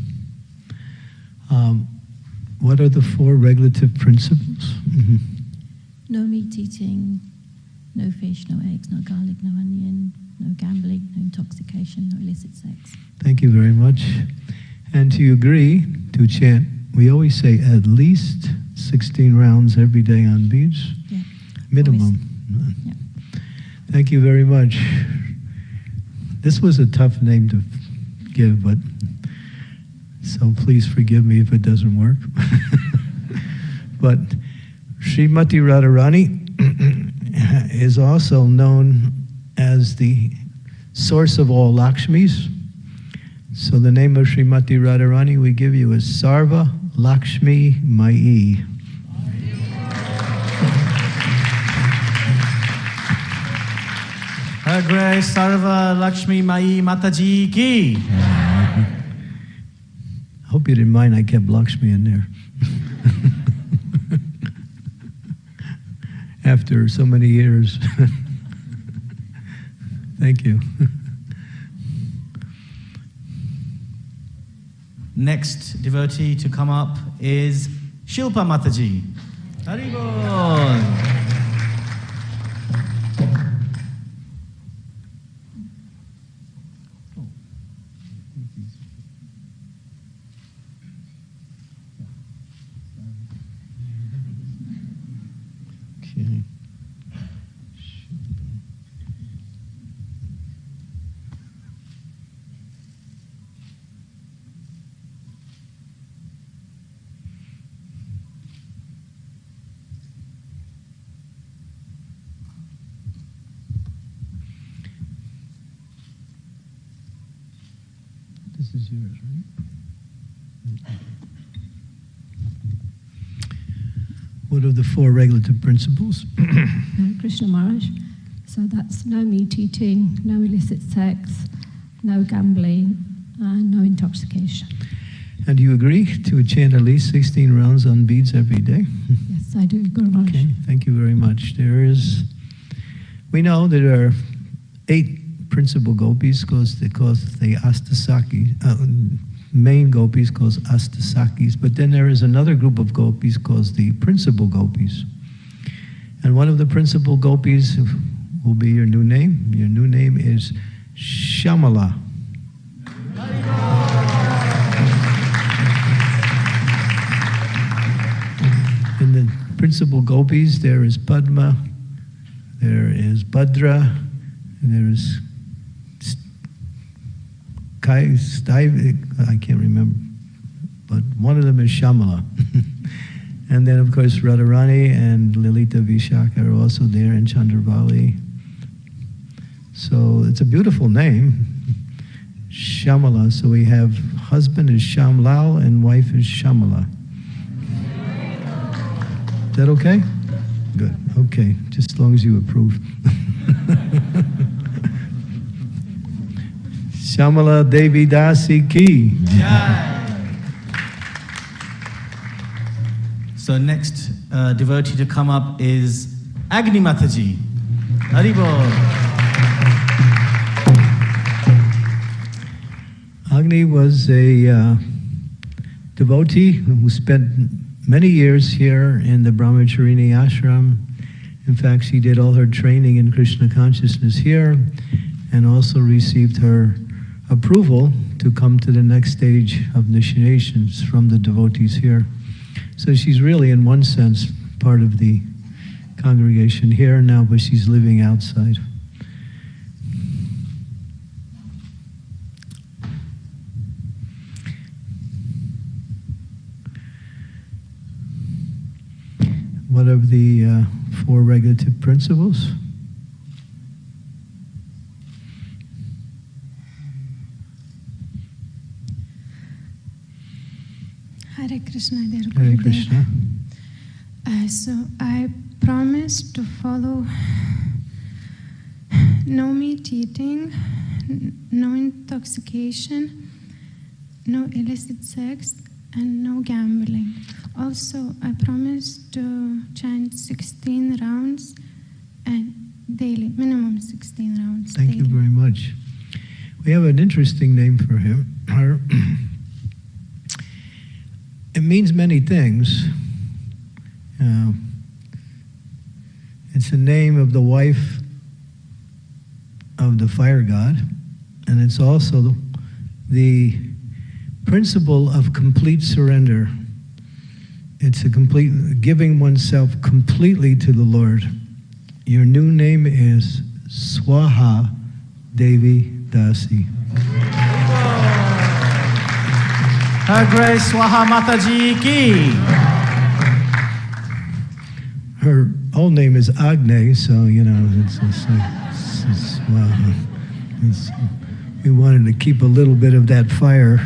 What are the 4 regulative principles? No meat eating, no fish, no eggs, no garlic, no onion, no gambling, no intoxication, no illicit sex. Thank you very much. And do you agree to chant, we always say at least 16 rounds every day on beads? Yeah. Minimum. Yeah. Thank you very much. This was a tough name to give, but so please forgive me if it doesn't work. But Srimati Radharani is also known as the source of all Lakshmis. So the name of Srimati Radharani we give you is Sarva Lakshmi Mai. Agre Sarva Lakshmi Mai Mataji Ki. Hope you didn't mind I kept Lakshmi in there. After so many years. Thank you. Next devotee to come up is Shilpa Mataji. Haribol. This is yours, right? What are the four regulative principles? Krishna Maharaj. So that's no meat eating, no illicit sex, no gambling, and no intoxication. And do you agree to chant at least 16 rounds on beads every day? Yes, I do, Guru Maharaj. Okay, thank you very much. We know that there are 8 principal gopis because they Astasaki, main gopis called Astasakis, but then there is another group of gopis called the principal gopis. And one of the principal gopis will be your new name. Your new name is Shamala. In the principal gopis, there is Padma, there is Bhadra, and there is I can't remember, but one of them is Shamala. And then, of course, Radharani and Lalita Vishaka are also there, and Chandravali. So it's a beautiful name, Shamala. So we have husband is Shamlal and wife is Shamala. Is that okay? Good. Okay. Just as long as you approve. Shamala Devi Dasi Ki. So next devotee to come up is Agni Mataji. Haribol. Agni was a devotee who spent many years here in the Brahmacharini ashram. In fact, she did all her training in Krishna consciousness here and also received her approval to come to the next stage of initiations from the devotees here. So she's really, in one sense, part of the congregation here now, but she's living outside. What are the 4 regulative principles? Hare Krishna, dear Hare Gurudev. Krishna. So I promise to follow no meat eating, no intoxication, no illicit sex, and no gambling. Also, I promise to chant 16 rounds and daily, minimum 16 rounds Thank daily. you very much. We have an interesting name for him. It means many things. It's the name of the wife of the fire god, and it's also the principle of complete surrender. It's a complete giving oneself completely to the Lord. Your new name is Swaha Devi Dasi. Her Grace Swaha Mataji ki. Her old name is Agne, so it's Swaha. We wanted to keep a little bit of that fire,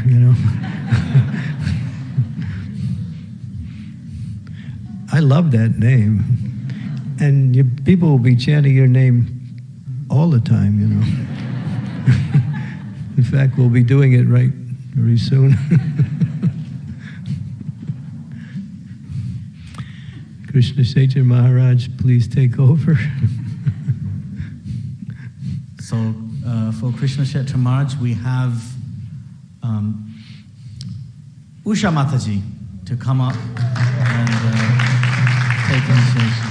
I love that name. And people will be chanting your name all the time, In fact, we'll be doing it right very soon. Krishna-ksetra Maharaj, please take over. So for Krishna-ksetra Maharaj, we have Usha Mataji to come up and take initiation.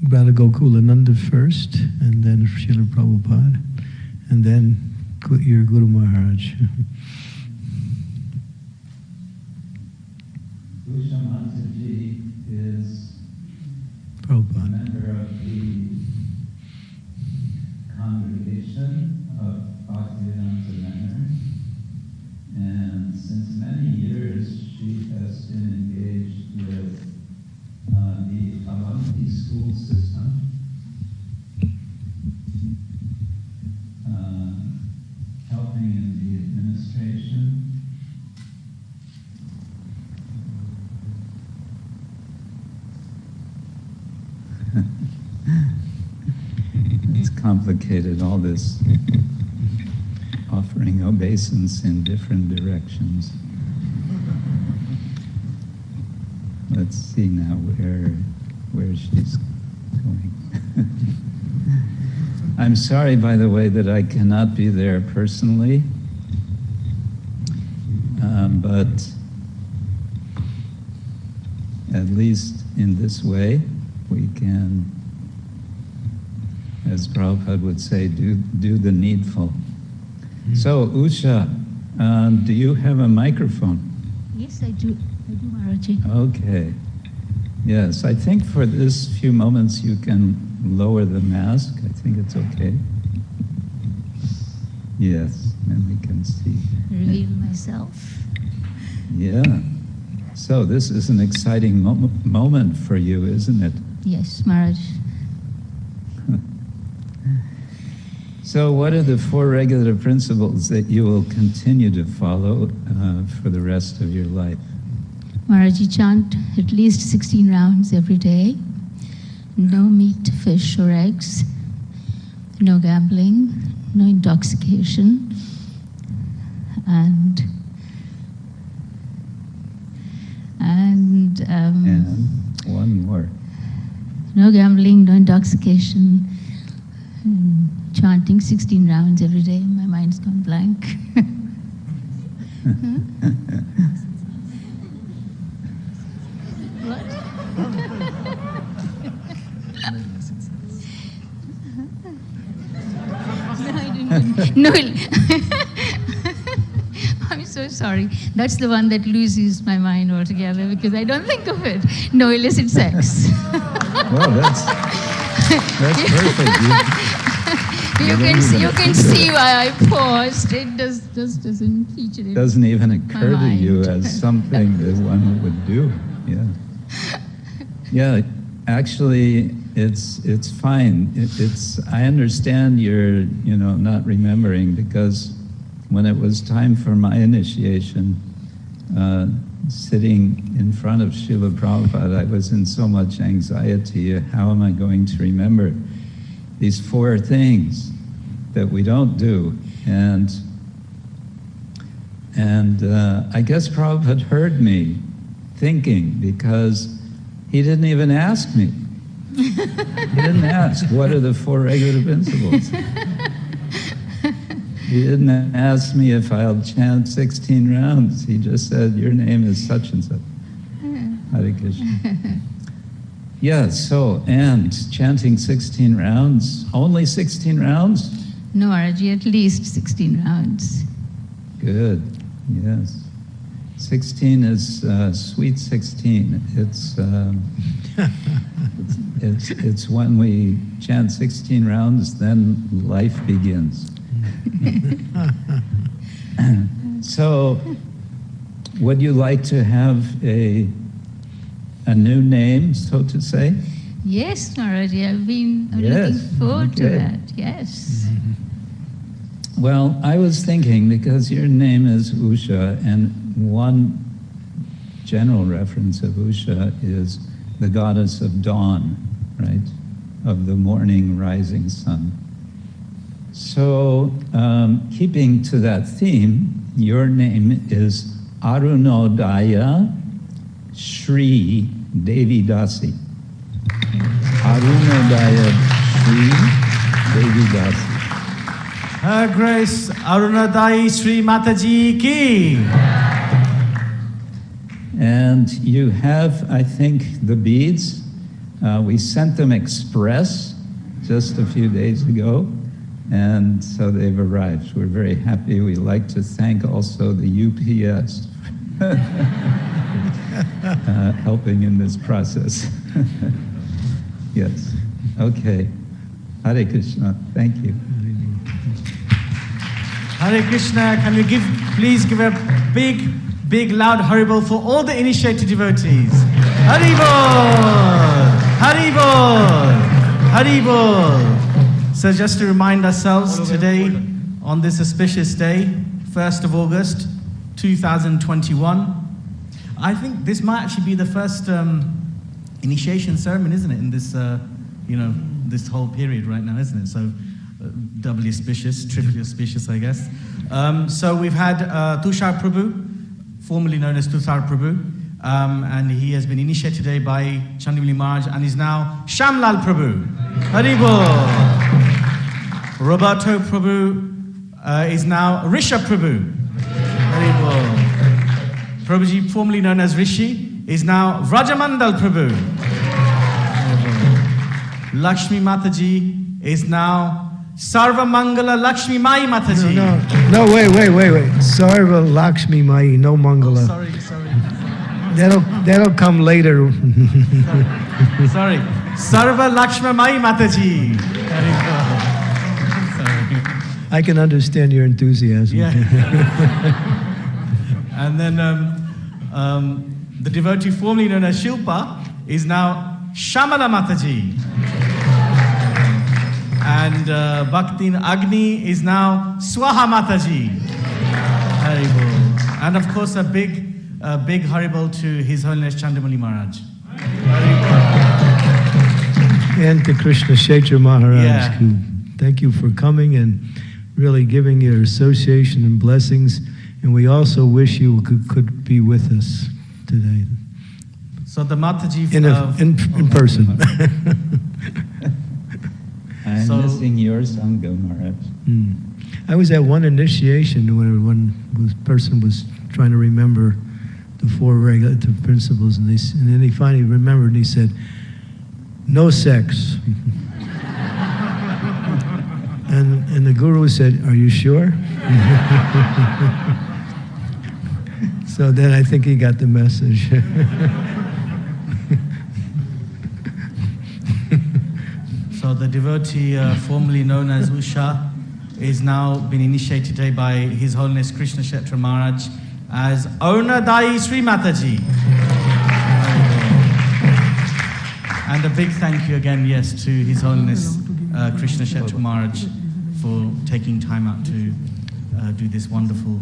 Radha Gokulananda first, and then Srila Prabhupada, and then your Guru Maharaj. Usha Mataji is a Prabhupada. member of the congregation of Bhaktivedanta Manor, and since many years she has been engaged with the Avanti school system, helping in the administration. It's complicated, all this offering obeisance in different directions. Let's see now where she's going. I'm sorry, by the way, that I cannot be there personally, but at least in this way, we can, as Prabhupada would say, do the needful. So, Usha, do you have a microphone? Yes, I do. I do, Maharaji. Okay. Yes, I think for this few moments you can lower the mask. I think it's okay. Yes, and we can see. Reveal myself. Yeah. So this is an exciting moment for you, isn't it? Yes, Maharaj. So what are the four regular principles that you will continue to follow for the rest of your life? Maharaj, you chant at least 16 rounds every day. No meat, fish, or eggs. No gambling. No intoxication. And one more. No gambling, no intoxication. Chanting 16 rounds every day. My mind's gone blank. What? No, I didn't. No. I'm so sorry. That's the one that loses my mind altogether because I don't think of it. No illicit sex. Well, that's perfect. You can see why I paused. It just doesn't feature it. Doesn't even occur to you as something that one would do. Yeah. Yeah. Actually, it's fine. I understand you're not remembering because when it was time for my initiation, sitting in front of Srila Prabhupada, I was in so much anxiety. How am I going to remember these four things that we don't do? And I guess Prabhupada heard me thinking because he didn't even ask me. He didn't ask, what are the four regular principles? He didn't ask me if I'll chant 16 rounds. He just said, your name is such and such. Hare Krishna. Yes, and chanting 16 rounds, only 16 rounds? No, Maharaji, at least 16 rounds. Good, yes. 16 is sweet 16. It's when we chant 16 rounds, then life begins. So, would you like to have a new name, so to say? Yes, Maharaji, I'm looking forward to that, yes. Well, I was thinking, because your name is Usha, and one general reference of Usha is the goddess of dawn, right? Of the morning rising sun. So, keeping to that theme, your name is Arunodaya Shri Devi Dasi. Arunodaya Shri Devi Dasi. Her Grace Arunodaya Shri Mataji Ki. And you have, I think, the beads. We sent them express just a few days ago, and so they've arrived. We're very happy. We'd like to thank also the UPS helping in this process. Yes. Okay. Hare Krishna. Thank you. Hare Krishna. Can you please give a big loud Haribol for all the initiated devotees. Haribol! Haribol! Haribol! So just to remind ourselves, today, on this auspicious day, 1st of August, 2021, I think this might actually be the first initiation ceremony, isn't it, in this, this whole period right now, isn't it? So doubly auspicious, triply auspicious, I guess. So we've had Tushar Prabhu, formerly known as Tushar Prabhu, and he has been initiated today by Candramauli Maharaj and is now Shamlal Prabhu. Haribol. Roberto Prabhu is now Risha Prabhu. Haribol. Prabhuji, formerly known as Rishi, is now Vrajamandal Prabhu. Haribol. Lakshmi Mataji is now Sarva Mangala Lakshmi Mai Mataji. No, wait. Sarva Lakshmi Mai, no Mangala. Oh, sorry. That'll come later. Sorry. Sarva Lakshmi Mai Mataji. Sorry. I can understand your enthusiasm. Yeah. And then the devotee formerly known as Shilpa is now Shamala Mataji. And Bhaktin Agni is now Swaha Mataji. Haribol. And of course a big Haribol to His Holiness Candramauli Maharaj. Haribol. And to Krishna-ksetra Maharaj. Yeah. Who, thank you for coming and really giving your association and blessings. And we also wish you could be with us today. So the Mataji in person. I'm missing your Sangha, Maharaj. I was at one initiation when one person was trying to remember the 4 regulative principles, and then he finally remembered and he said, "No sex." and the guru said, "Are you sure?" So then I think he got the message. So the devotee formerly known as Usha is now been initiated today by His Holiness Krishna-ksetra Maharaj as Arunodaya Sri Mataji. And a big thank you again, yes, to His Holiness Krishna-ksetra Maharaj for taking time out to do this wonderful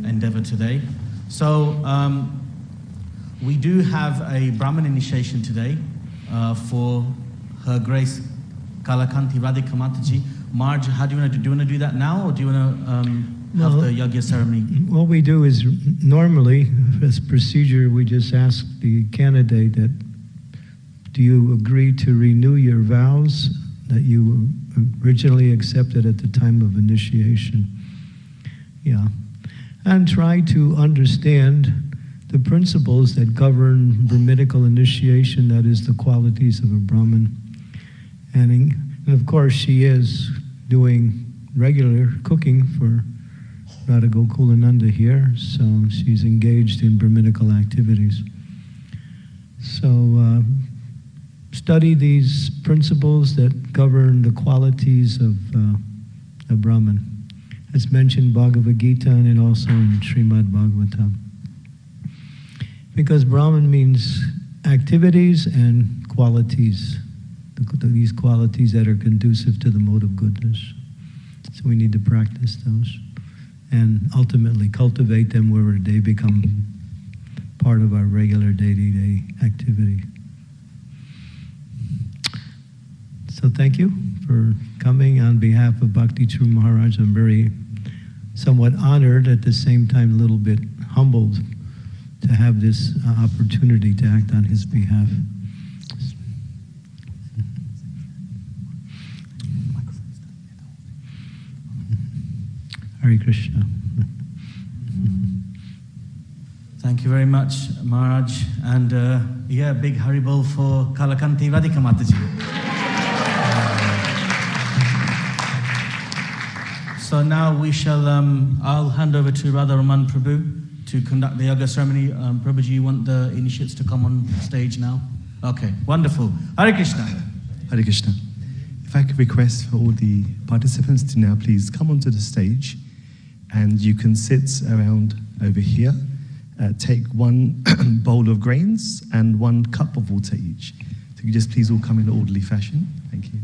endeavor today. So we do have a Brahmin initiation today for Her Grace Kalakanti Radhika Mataji. Marge, how do you want to do? Do you want to do that now, or do you want to have the yagya ceremony? What we do is normally, as procedure, we just ask the candidate that, do you agree to renew your vows that you originally accepted at the time of initiation. Yeah. And try to understand the principles that govern Brahminical initiation, that is the qualities of a Brahmin. And of course, she is doing regular cooking for Radha Gokulananda here, so she's engaged in Brahminical activities. So study these principles that govern the qualities of a Brahmin. It's mentioned in Bhagavad Gita and also in Srimad Bhagavatam. Because Brahman means activities and qualities, these qualities that are conducive to the mode of goodness. So we need to practice those and ultimately cultivate them where they become part of our regular day-to-day activity. So thank you for coming. On behalf of Bhakti True Maharaj, I'm very somewhat honored, at the same time a little bit humbled to have this opportunity to act on his behalf. Hare Krishna. Thank you very much, Maharaj. And yeah, big Haribol for Kalakanti Radhika Mataji. So now we shall, I'll hand over to Radha Raman Prabhu to conduct the yoga ceremony. Prabhuji, you want the initiates to come on stage now? Okay, wonderful. Hare Krishna. Hare Krishna. If I could request for all the participants to now please come onto the stage, and you can sit around over here. Take one bowl of grains and 1 cup of water each. So you just please all come in an orderly fashion. Thank you.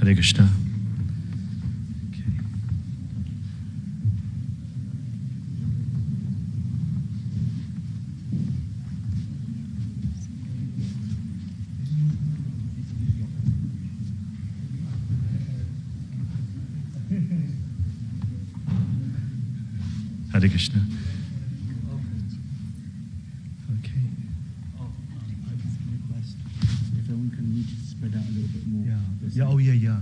Hare Krishna. Okay. Hare Krishna. Okay. I just request if everyone can reach spread out a little bit more. Yeah. Oh, yeah.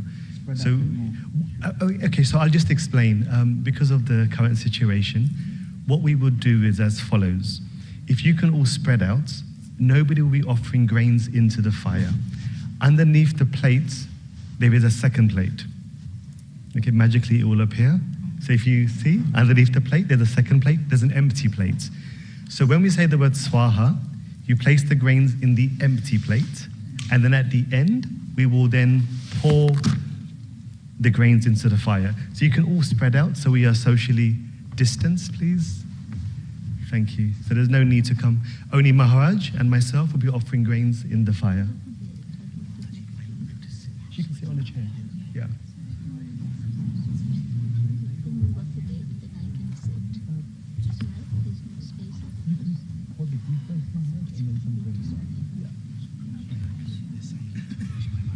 So, okay, so I'll just explain. Because of the current situation, what we would do is as follows. If you can all spread out, nobody will be offering grains into the fire. Underneath the plate, there is a second plate. Okay, magically it will appear. So if you see, underneath the plate, there's a second plate, there's an empty plate. So when we say the word swaha, you place the grains in the empty plate, and then at the end, we will then pour the grains into the fire. So you can all spread out, so we are socially distanced, please. Thank you. So there's no need to come. Only Maharaj and myself will be offering grains in the fire. You can sit on a chair. Yeah.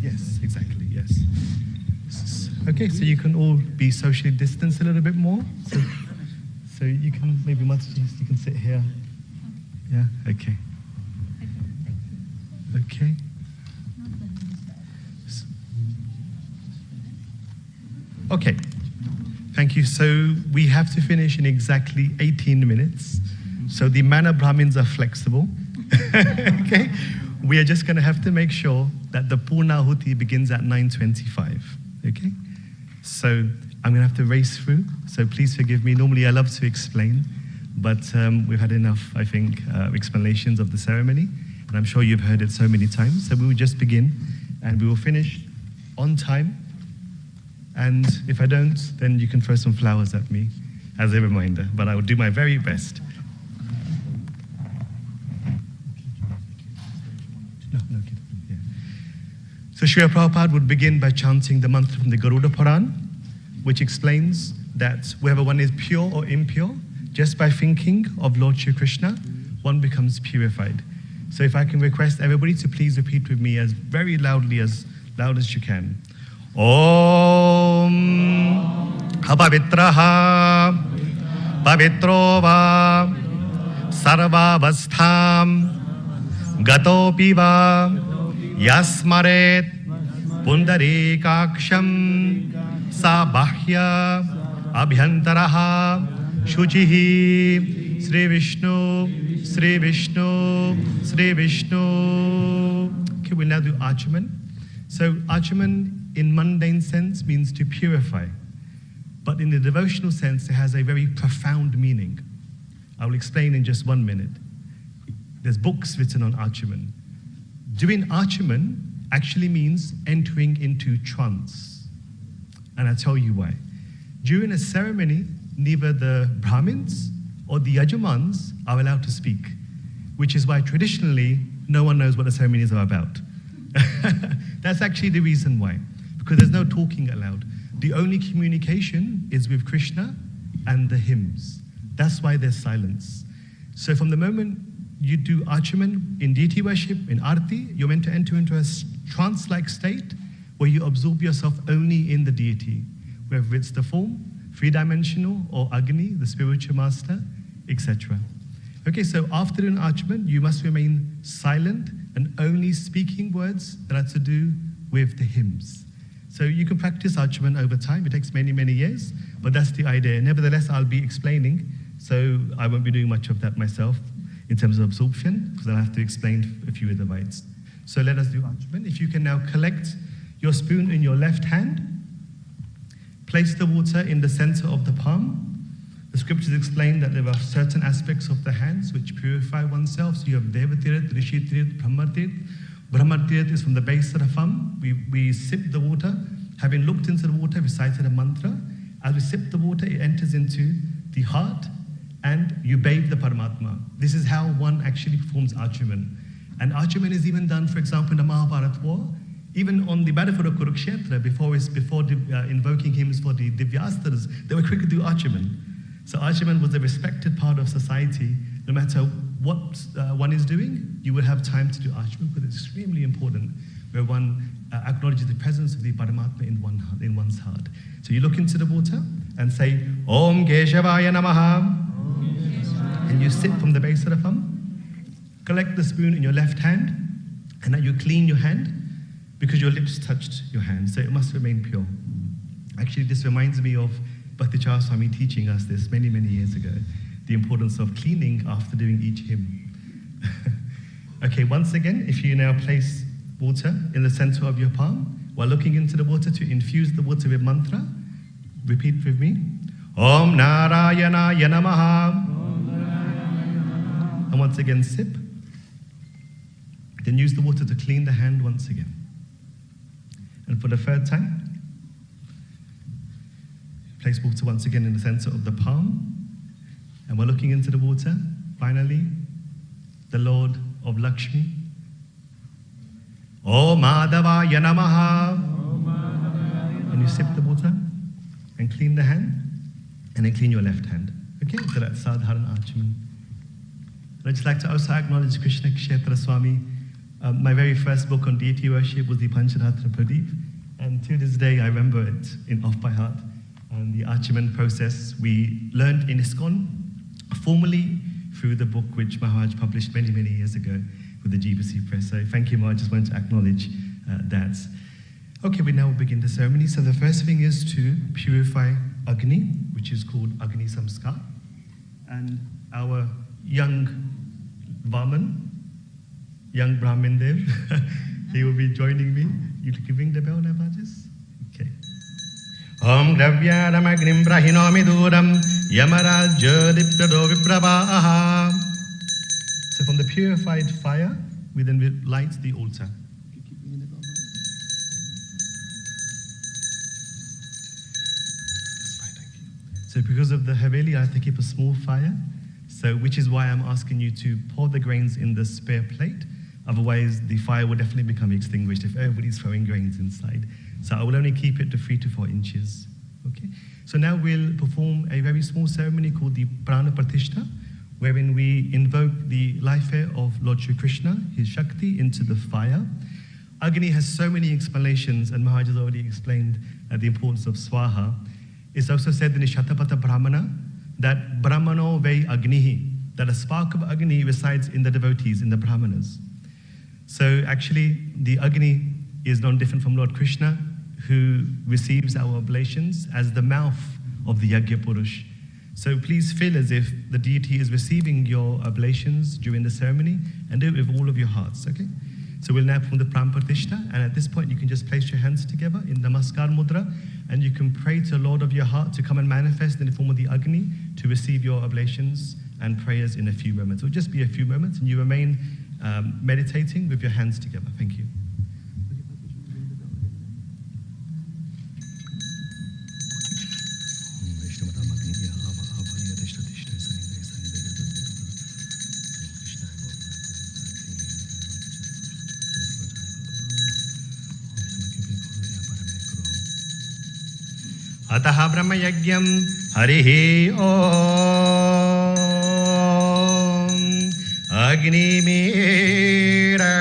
Yes, exactly, yes. Okay, so you can all be socially distanced a little bit more. So you can, maybe Mataji, you can sit here. Yeah, okay. Okay. Okay, thank you. So we have to finish in exactly 18 minutes. So the Manor Brahmins are flexible. Okay, we are just going to have to make sure that the Purnahuti begins at 9:25. Okay, so I'm going to have to race through. So please forgive me. Normally I love to explain, but we've had enough, I think, explanations of the ceremony, and I'm sure you've heard it so many times. So we will just begin, and we will finish on time. And if I don't, then you can throw some flowers at me as a reminder, but I will do my very best. So Srila Prabhupada would begin by chanting the mantra from the Garuda Puran, which explains that whether one is pure or impure, just by thinking of Lord Shri Krishna, one becomes purified. So if I can request everybody to please repeat with me as very loudly, as loud as you can. Om Apavitraha Pavitro Va Sarvavastham Gatopi Va Yasmaret Pundarikaksham Sabahya Abhyantaraha Shuchihi Sri Vishnu Sri Vishnu Sri Vishnu. Okay, we'll now do Achaman. So Achaman in mundane sense means to purify, but in the devotional sense it has a very profound meaning. I will explain in just 1 minute. There's books written on Achaman. Doing Achaman actually means entering into trance. And I'll tell you why. During a ceremony, neither the Brahmins or the Yajamans are allowed to speak, which is why traditionally no one knows what the ceremonies are about. That's actually the reason why, because there's no talking allowed. The only communication is with Krishna and the hymns. That's why there's silence. So from the moment you do Achaman in deity worship, in Arti, you're meant to enter into a trance-like state where you absorb yourself only in the deity, whether it's the form, three-dimensional, or Agni, the spiritual master, etc. Okay, so after an Achaman, you must remain silent and only speaking words that are to do with the hymns. So you can practice Achaman over time. It takes many, many years, but that's the idea. Nevertheless, I'll be explaining, so I won't be doing much of that myself in terms of absorption, because I'll have to explain a few of the rites. So let us do Achaman. If you can now collect your spoon in your left hand, place the water in the center of the palm. The scriptures explain that there are certain aspects of the hands which purify oneself. So you have Devotee, Rishi Tirth, Brahma Tirth. Brahma Tirth is from the base of the thumb. We sip the water. Having looked into the water, recited a mantra. As we sip the water, it enters into the heart and you bathe the Paramatma. This is how one actually performs Achaman. And Achaman is even done, for example, in the Mahabharata war. Even on the battlefield of Kurukshetra, before invoking hymns for the Divyastras, they were quick to do Achaman. So Achaman was a respected part of society. No matter what one is doing, you will have time to do Achaman, because it's extremely important, where one acknowledges the presence of the Paramatma in one's heart. So you look into the water and say, Om Keshavaya Namaha, and you sip from the base of the thumb. Collect the spoon in your left hand, and then you clean your hand, because your lips touched your hand, so it must remain pure. Actually, this reminds me of Bhaktivedanta Swami teaching us this many, many years ago, the importance of cleaning after doing each hymn. Okay, once again, if you now place water in the center of your palm, while looking into the water to infuse the water with mantra, repeat with me, Om Narayana Namaha. And once again, sip. Then use the water to clean the hand once again. And for the third time, place water once again in the center of the palm. And we're looking into the water. Finally, the Lord of Lakshmi. Om Madhavaya Namaha. And you sip the water and clean the hand. And then clean your left hand. Okay, so that's Sadharan Achaman. I'd just like to also acknowledge Krishna-ksetra Swami. My very first book on deity worship was the Pancharatra Pradeep, and to this day I remember it off by heart. And the Achaman process we learned in ISKCON formally through the book which Maharaj published many, many years ago with the GBC Press. So thank you, Maharaj. I just wanted to acknowledge that. Okay, we now begin the ceremony. So the first thing is to purify Agni, which is called Agni Samskar. And our young Vaman, young Brahmin Dev, he will be joining me. You can ring the bell now, Rajas? Okay. Om Dravyadam Agnim Brahinomi Duram Yamarajya Diptado Vipravaha. So from the purified fire, we then light the altar. That's fine, thank you. So because of the Haveli, I have to keep a small fire. So which is why I'm asking you to pour the grains in the spare plate. Otherwise, the fire will definitely become extinguished if everybody's throwing grains inside. So I will only keep it to 3 to 4 inches. Okay. So now we'll perform a very small ceremony called the Prana Pratishtha, wherein we invoke the life air of Lord Shri Krishna, his Shakti, into the fire. Agni has so many explanations, and Maharaj has already explained the importance of Swaha. It's also said in the Shatapatha Brahmana that Brahmano Vei Agnihi, that a spark of Agni resides in the devotees, in the Brahmanas. So actually, the Agni is not different from Lord Krishna, who receives our oblations as the mouth of the Yajna Purush. So please feel as if the deity is receiving your oblations during the ceremony, and do it with all of your hearts, okay? So we'll now perform the Prana Pratishtha, and at this point you can just place your hands together in Namaskar Mudra, and you can pray to the Lord of your heart to come and manifest in the form of the Agni to receive your oblations and prayers in a few moments. It will just be a few moments, and you remain meditating with your hands together. Thank you. Ataha Brahma Yagyam Harihi Om Agni Mira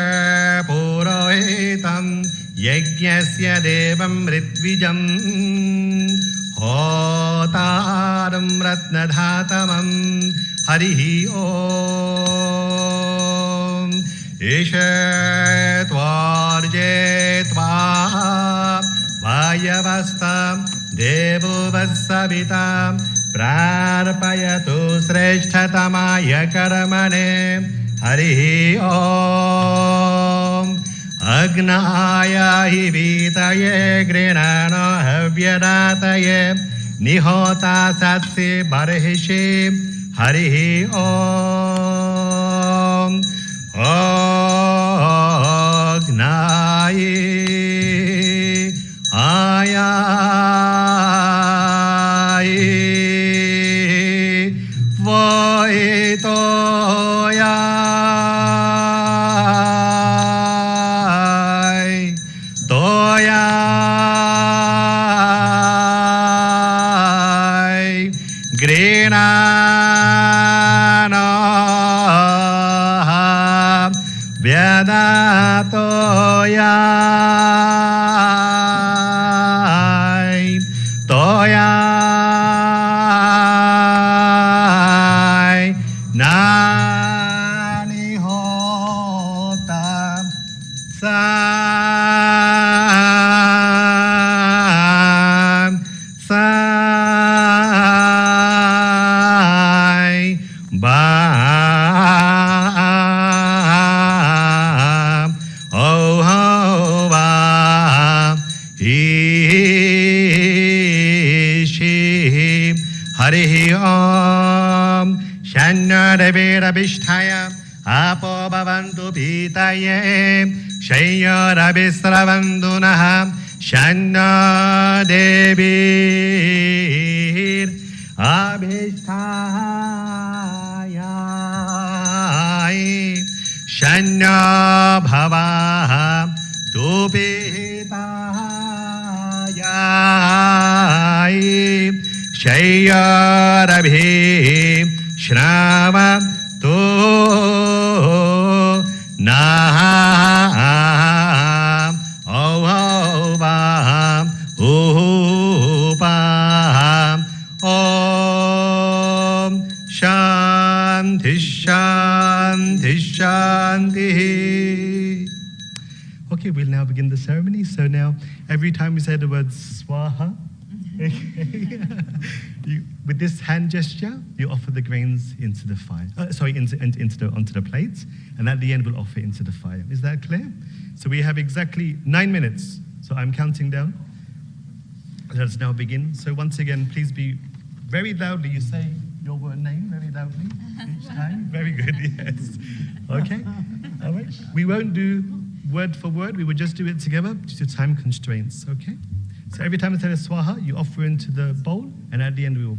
Purohitam Yagyasya Devam Ritvijam Hotaram Ratnadhatamam Harihi Om Ishetvarjetva Vayavastam Devo Vassavita Prarpayatu Sreshtatamaya Karamane Harihi Om Agnaya Hivitaye Grinano Havyadataye Nihota Satsi Barhishi Harihi Om Agnayi Ayayi Voitoyai Toyai Grinana Vyadatoyai Toyai Nani Hota Sam Sai Bam Oh Ho Bam Ishi Harihi Om Shanna Devira Bishtaya Apo Bhavantu Pitaye Shaya Rabhisravandunaha Shanna Devir Abhishtaya Shanna Bhava Tupitaya Shaya Rabhi Shrava Tu Naham Ovam Upam Om Shanti Shanti Shanti. Okay, we'll now begin the ceremony. So now, every time we say the word Swaha, with this hand gesture, you offer the grains into the fire. Onto the plates, and at the end we'll offer into the fire. Is that clear? So we have exactly 9 minutes. So I'm counting down. Let's now begin. So once again, please be very loudly. You say your name very loudly each time. Very good, yes. Okay, all right. We won't do word for word. We will just do it together due to time constraints, okay? So every time I say the swaha, you offer into the bowl, and at the end we will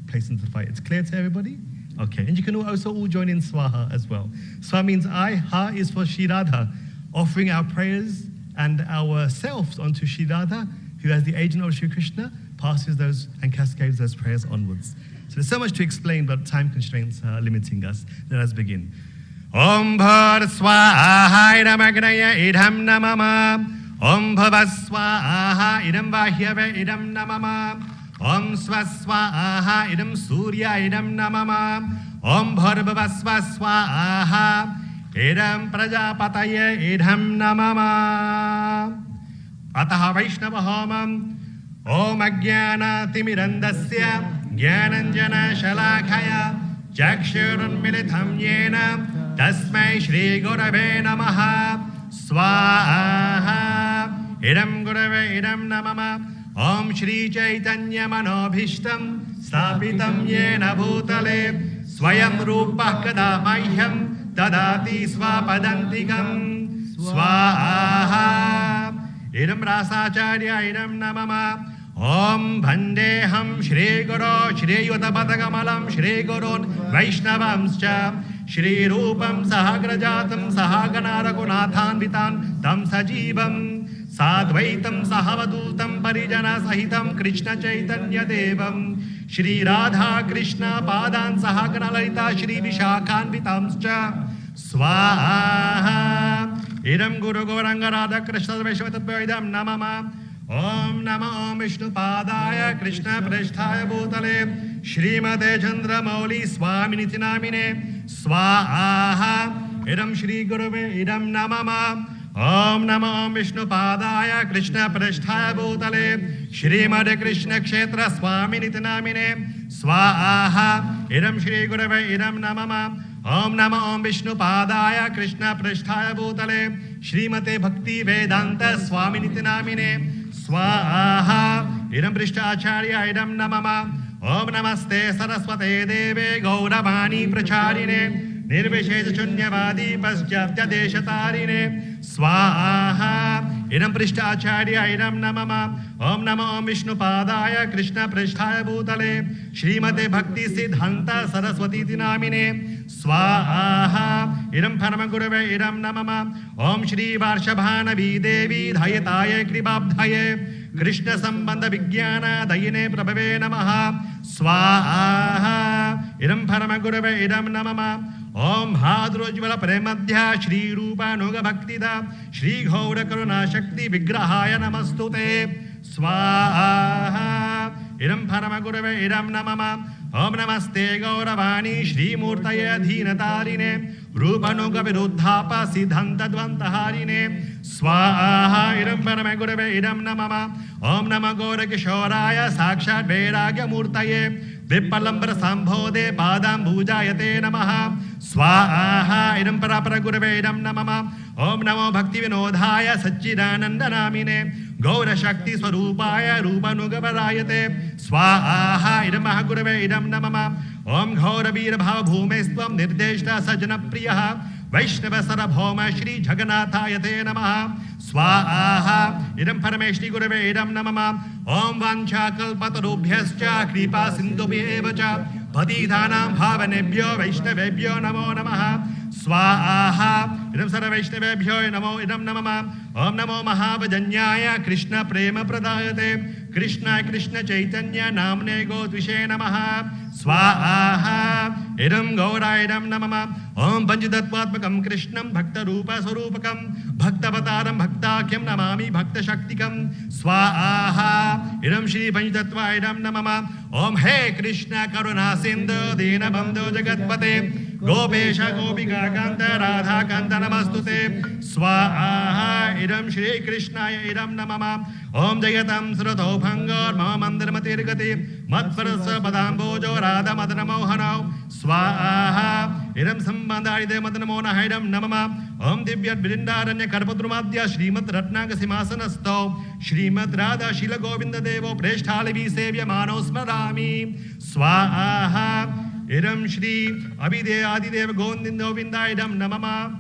place into the fire. It's clear to everybody? Okay, and you can also all join in swaha as well. Swaha means I, ha is for Shri Radha, offering our prayers and ourselves onto Shri Radha, who as the agent of Shri Krishna, passes those and cascades those prayers onwards. So there's so much to explain, but time constraints are limiting us. Let us begin. Om Bhar Swaha Idam Agnaya Idam Namama Om Bhavaswaha Idam Vahyava Idam Namama Om Swaswaha Idam Surya Idam Namama Om Bharbhavaswaha Idam Prajapataya Idam Namama Ataha Vaishnava Homam Om Ajnana Timirandasya Jnananjana Shalakaya Chakshurun Militam Yena Tasmai Shri Gurave Namaha Swaha Idam Gurave Idam Namama Om Shri Chaitanya Manobhishtam Stapitam Yena Bhutale Swayam Rupah Kada Mahyam Dadati Swapadantikam Swaha Idam Rasacharya Idam Namama Om Bhandeham Shri Guru Shri Yutapatagamalam Shri Gurun Vaishnavamscha Shri Rupam Sahagrajatam Sahaganaragunathan Vitan Tam Sajivam Sadvaitam Sahavadutam Parijana Sahitam Krishna Chaitanya Devam Shri Radha Krishna Padan Sahaganalalita Shri Vishakhan Vitamscha Swaha Idam Guru Gauranga Radha Krishna Vaishvatatvaidam Namama Om Nama Om Vishnu Padaya Krishna Prasthaya Bhutale Srimate Candramauli Swami Niti Namine Swaha Idam Shri Guruve Idam Namama Om Nama Om Vishnu Padaya Krishna Prasthaya Bhutale Srimate Krishna-ksetra Swami Niti Namine Swaha Idam Shri Guruve Idam Namama Om Nama Om Vishnu Padaya Krishna Prasthaya Bhutale Srimate Bhaktivedanta Swami Niti Namine Swaha Idam Prishtacharya Idam Namama Om Namaste Saraswate Deve Gauravani Pracharine Nirvishesha Shunyavadi Paschatya Deshatarine Swaha Idam Prishtacharya Idam Namama Om Nama Om Vishnu Padaya Krishna Prasthaya Bhutale Srimate Bhakti Siddhanta Saraswati Dinamine Swaha Idam Paramagurave Idam Namama Om Shri Varshabhanavi Devi Dhayataye Kribabdhaye Krishna Sambandha Vijnana Dayine Prabhave Namaha Swaha Idam Paramagurave Idam Namama Om Hadrojvala Premadhya Shri Rupa Nuga Bhaktida Shri Ghaura Karuna Shakti Vigrahaya Namastute Swaha Idam Paramagurave Idam Namama Om Namaste Gauravani Shri Murtaye Adhinatarine Rupa Nuga Viruddhapa Siddhanta Dvantaharine Swaha Idam Paramagurave Idam Namama Om Nama Gaura Kishoraya Sakshat Vairagya Murtaye Vipalambra Sambhode Padam Bhujayate Namaha Swaha Idam Parapara Gurave Idam Namama Om Namo Bhaktivinodhaya Satchidananda Namine Gaura Shakti Swarupaya Rupa Nugavarayate Swaha Idam Mahagurave Idam Namama Om Ghaura Veera Bhava Bhumestvam Nirdeshta Sajana Priyaha Vaishnava Sarabhoma Shri Jaganathayate Namaha Swaha Idam Parameshri Gurave Idam Namama Om Vanchakal Patarubhyascha Kripa Sindhubhyevacha Padidhanam Bhavanebhyo Vaishnavebhyo Namo Namaha Swaha Idam Saravaishnavebhyo Namo Idam Namama Om Namo Mahavajanyaya Krishna Prema Pradayate Krishna Krishna Chaitanya Namne Gotvishe Namaha Swaha Idam Gaura Idam Namama Om Panchatatvatmakam Krishnam Bhakta Rupa Swarupakam Bhaktavataram Bhaktakyam Namami Bhakta Shaktikam Swaha Idam Shri Panchatatva Idam Namama Om He Krishna Karuna Sindhu Dina Bandhu Jagatpate Gopesha Gopika Kanta Radha Kanta Namastute Swaha Idam Shri Krishna Idam Namama Om Jayatam Srato Bhangar Mama Mandiramatirgati Matparasa Padambojo Radha Madana Mohanao Swaha Idam Sambandharide Madana Mona Haidam Namama Om Divyat Vrindaranya Karpadrumadhya Srimad Ratnaga Simhasanasto Srimad Radha Shila Govinda Devo Preshtalivi Sevya Mano Smarami Swaha. Idam Shri Abhide Adidev Gondindovinda Idam Namama.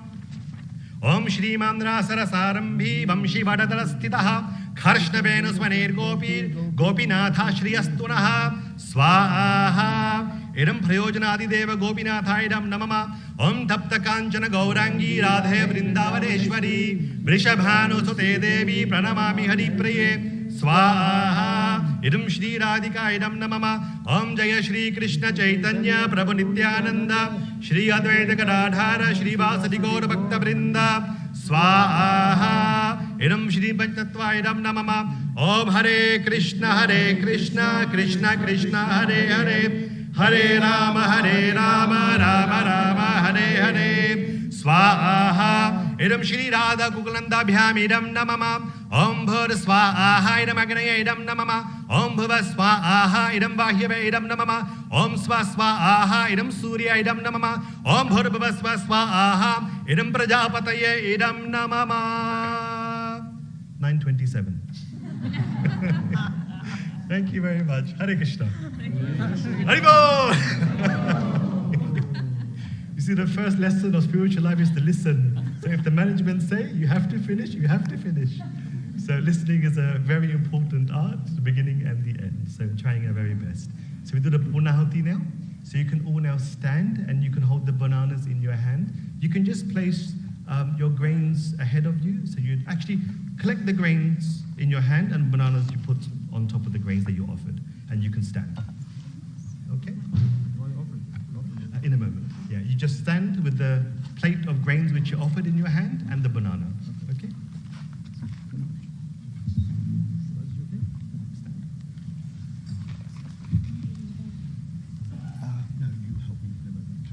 Om Shri Mandra Sarasarambhi Vamshi Vadadalastitaha Krishna Venusmanir Gopi Gopinatha Shri Astunaha Swaha Idam Prayojanadi Deva Gopinatha Idam Namama Om Tapta Kanchana Gaurangi Radhe Vrindavaneshwari Vrishabhanu Sute Devi Pranamami Hari Praye Swaha Idam Shri Radhika Idam Namama Om Jaya Shri Krishna Chaitanya Prabhu Nityananda Shri Advaita Gadadhara Shri Vasadi Gaura Bhakta Vrinda Swaha Idam Shri Panchatatva Idam Namama Om Hare Krishna Krishna Krishna Hare Hare Hare Rama Rama Rama Hare Hare Swaha Idam Shri Radha Kukulanda Bhyam Idam Namama Om Bhur Swaha Idam Agnaya Idam Namama Om Bhuva Swaha Idam Vahyave Idam Namama Om Swaha Idam Surya Idam Namama Om Bhur Bhuva Swaha Idam Prajapataye Idam Namama. 9:27. Thank you very much. Hare Krishna. Haribol! You see, the first lesson of spiritual life is to listen. So if the management say you have to finish, you have to finish. So listening is a very important art, the beginning and the end. So trying our very best. So we do the Purnahuti now. So you can all now stand and you can hold the bananas in your hand. You can just place your grains ahead of you. So you actually collect the grains in your hand and bananas you put on top of the grains that you offered. And you can stand. Okay? In a moment. Yeah, you just stand with the plate of grains which you offered in your hand and the banana. Okay? No, you help me in a moment.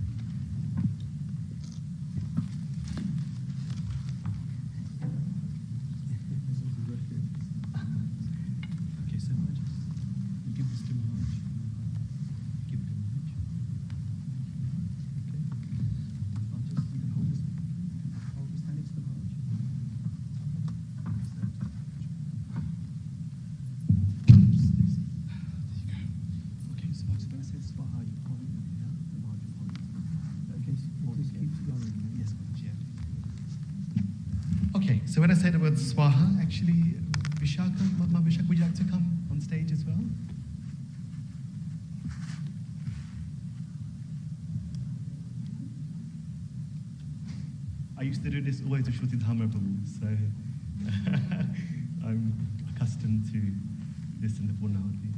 Okay, so you give this to Maharaj. Give it to Maharaj. Okay, so when I say the word Swaha, actually, Vishaka, Mama Vishaka, would you like to come on stage as well? I used to do this always with Shruti Dhamma Prabhu, so I'm accustomed to this in the Purnahuti.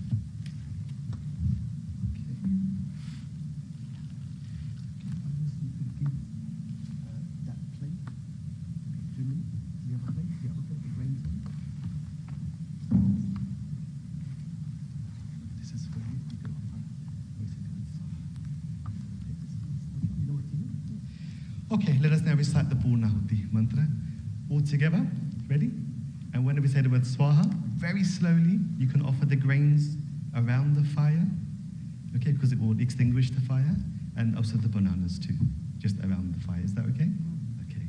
Okay, let us now recite the Purnahuti mantra all together. Ready? And when we say the word Swaha, very slowly you can offer the grains around the fire, okay, because it will extinguish the fire, and also the bananas too, just around the fire. Is that okay? Okay.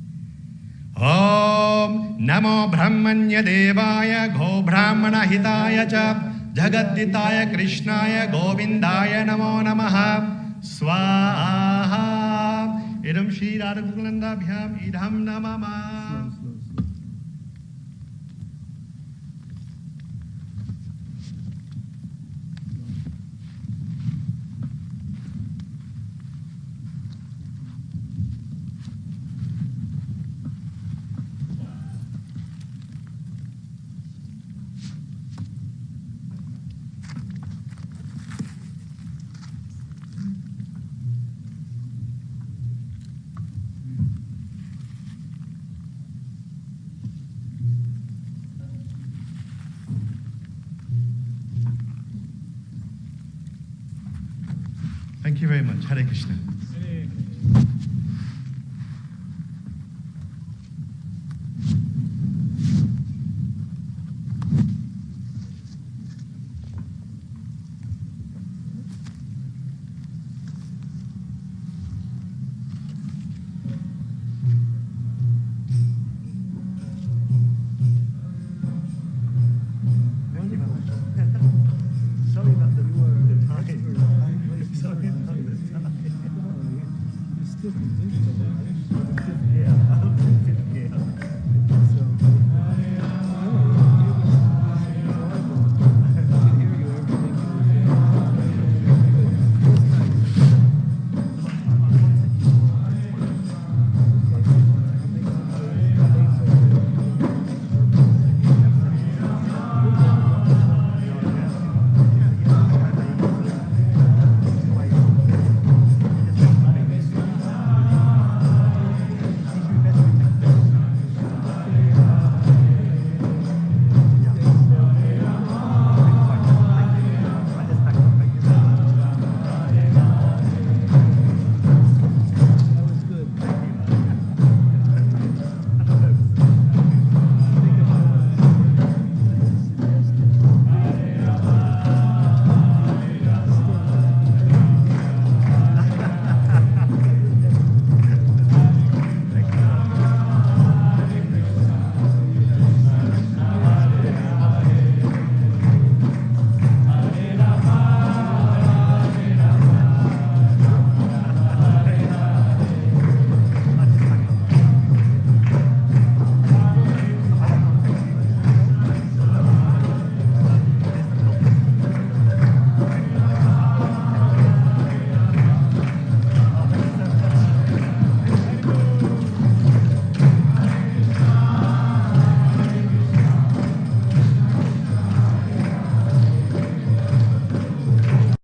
Om Namo Brahmanya Devaya Go Brahmana Hitaya Cha Jagadditaya Krishnaya Govindaya Namo Namaha Swaha. Idam Shri Radha Kukulanda Bhyam Idam Namama. Thank you very much. Hare Krishna.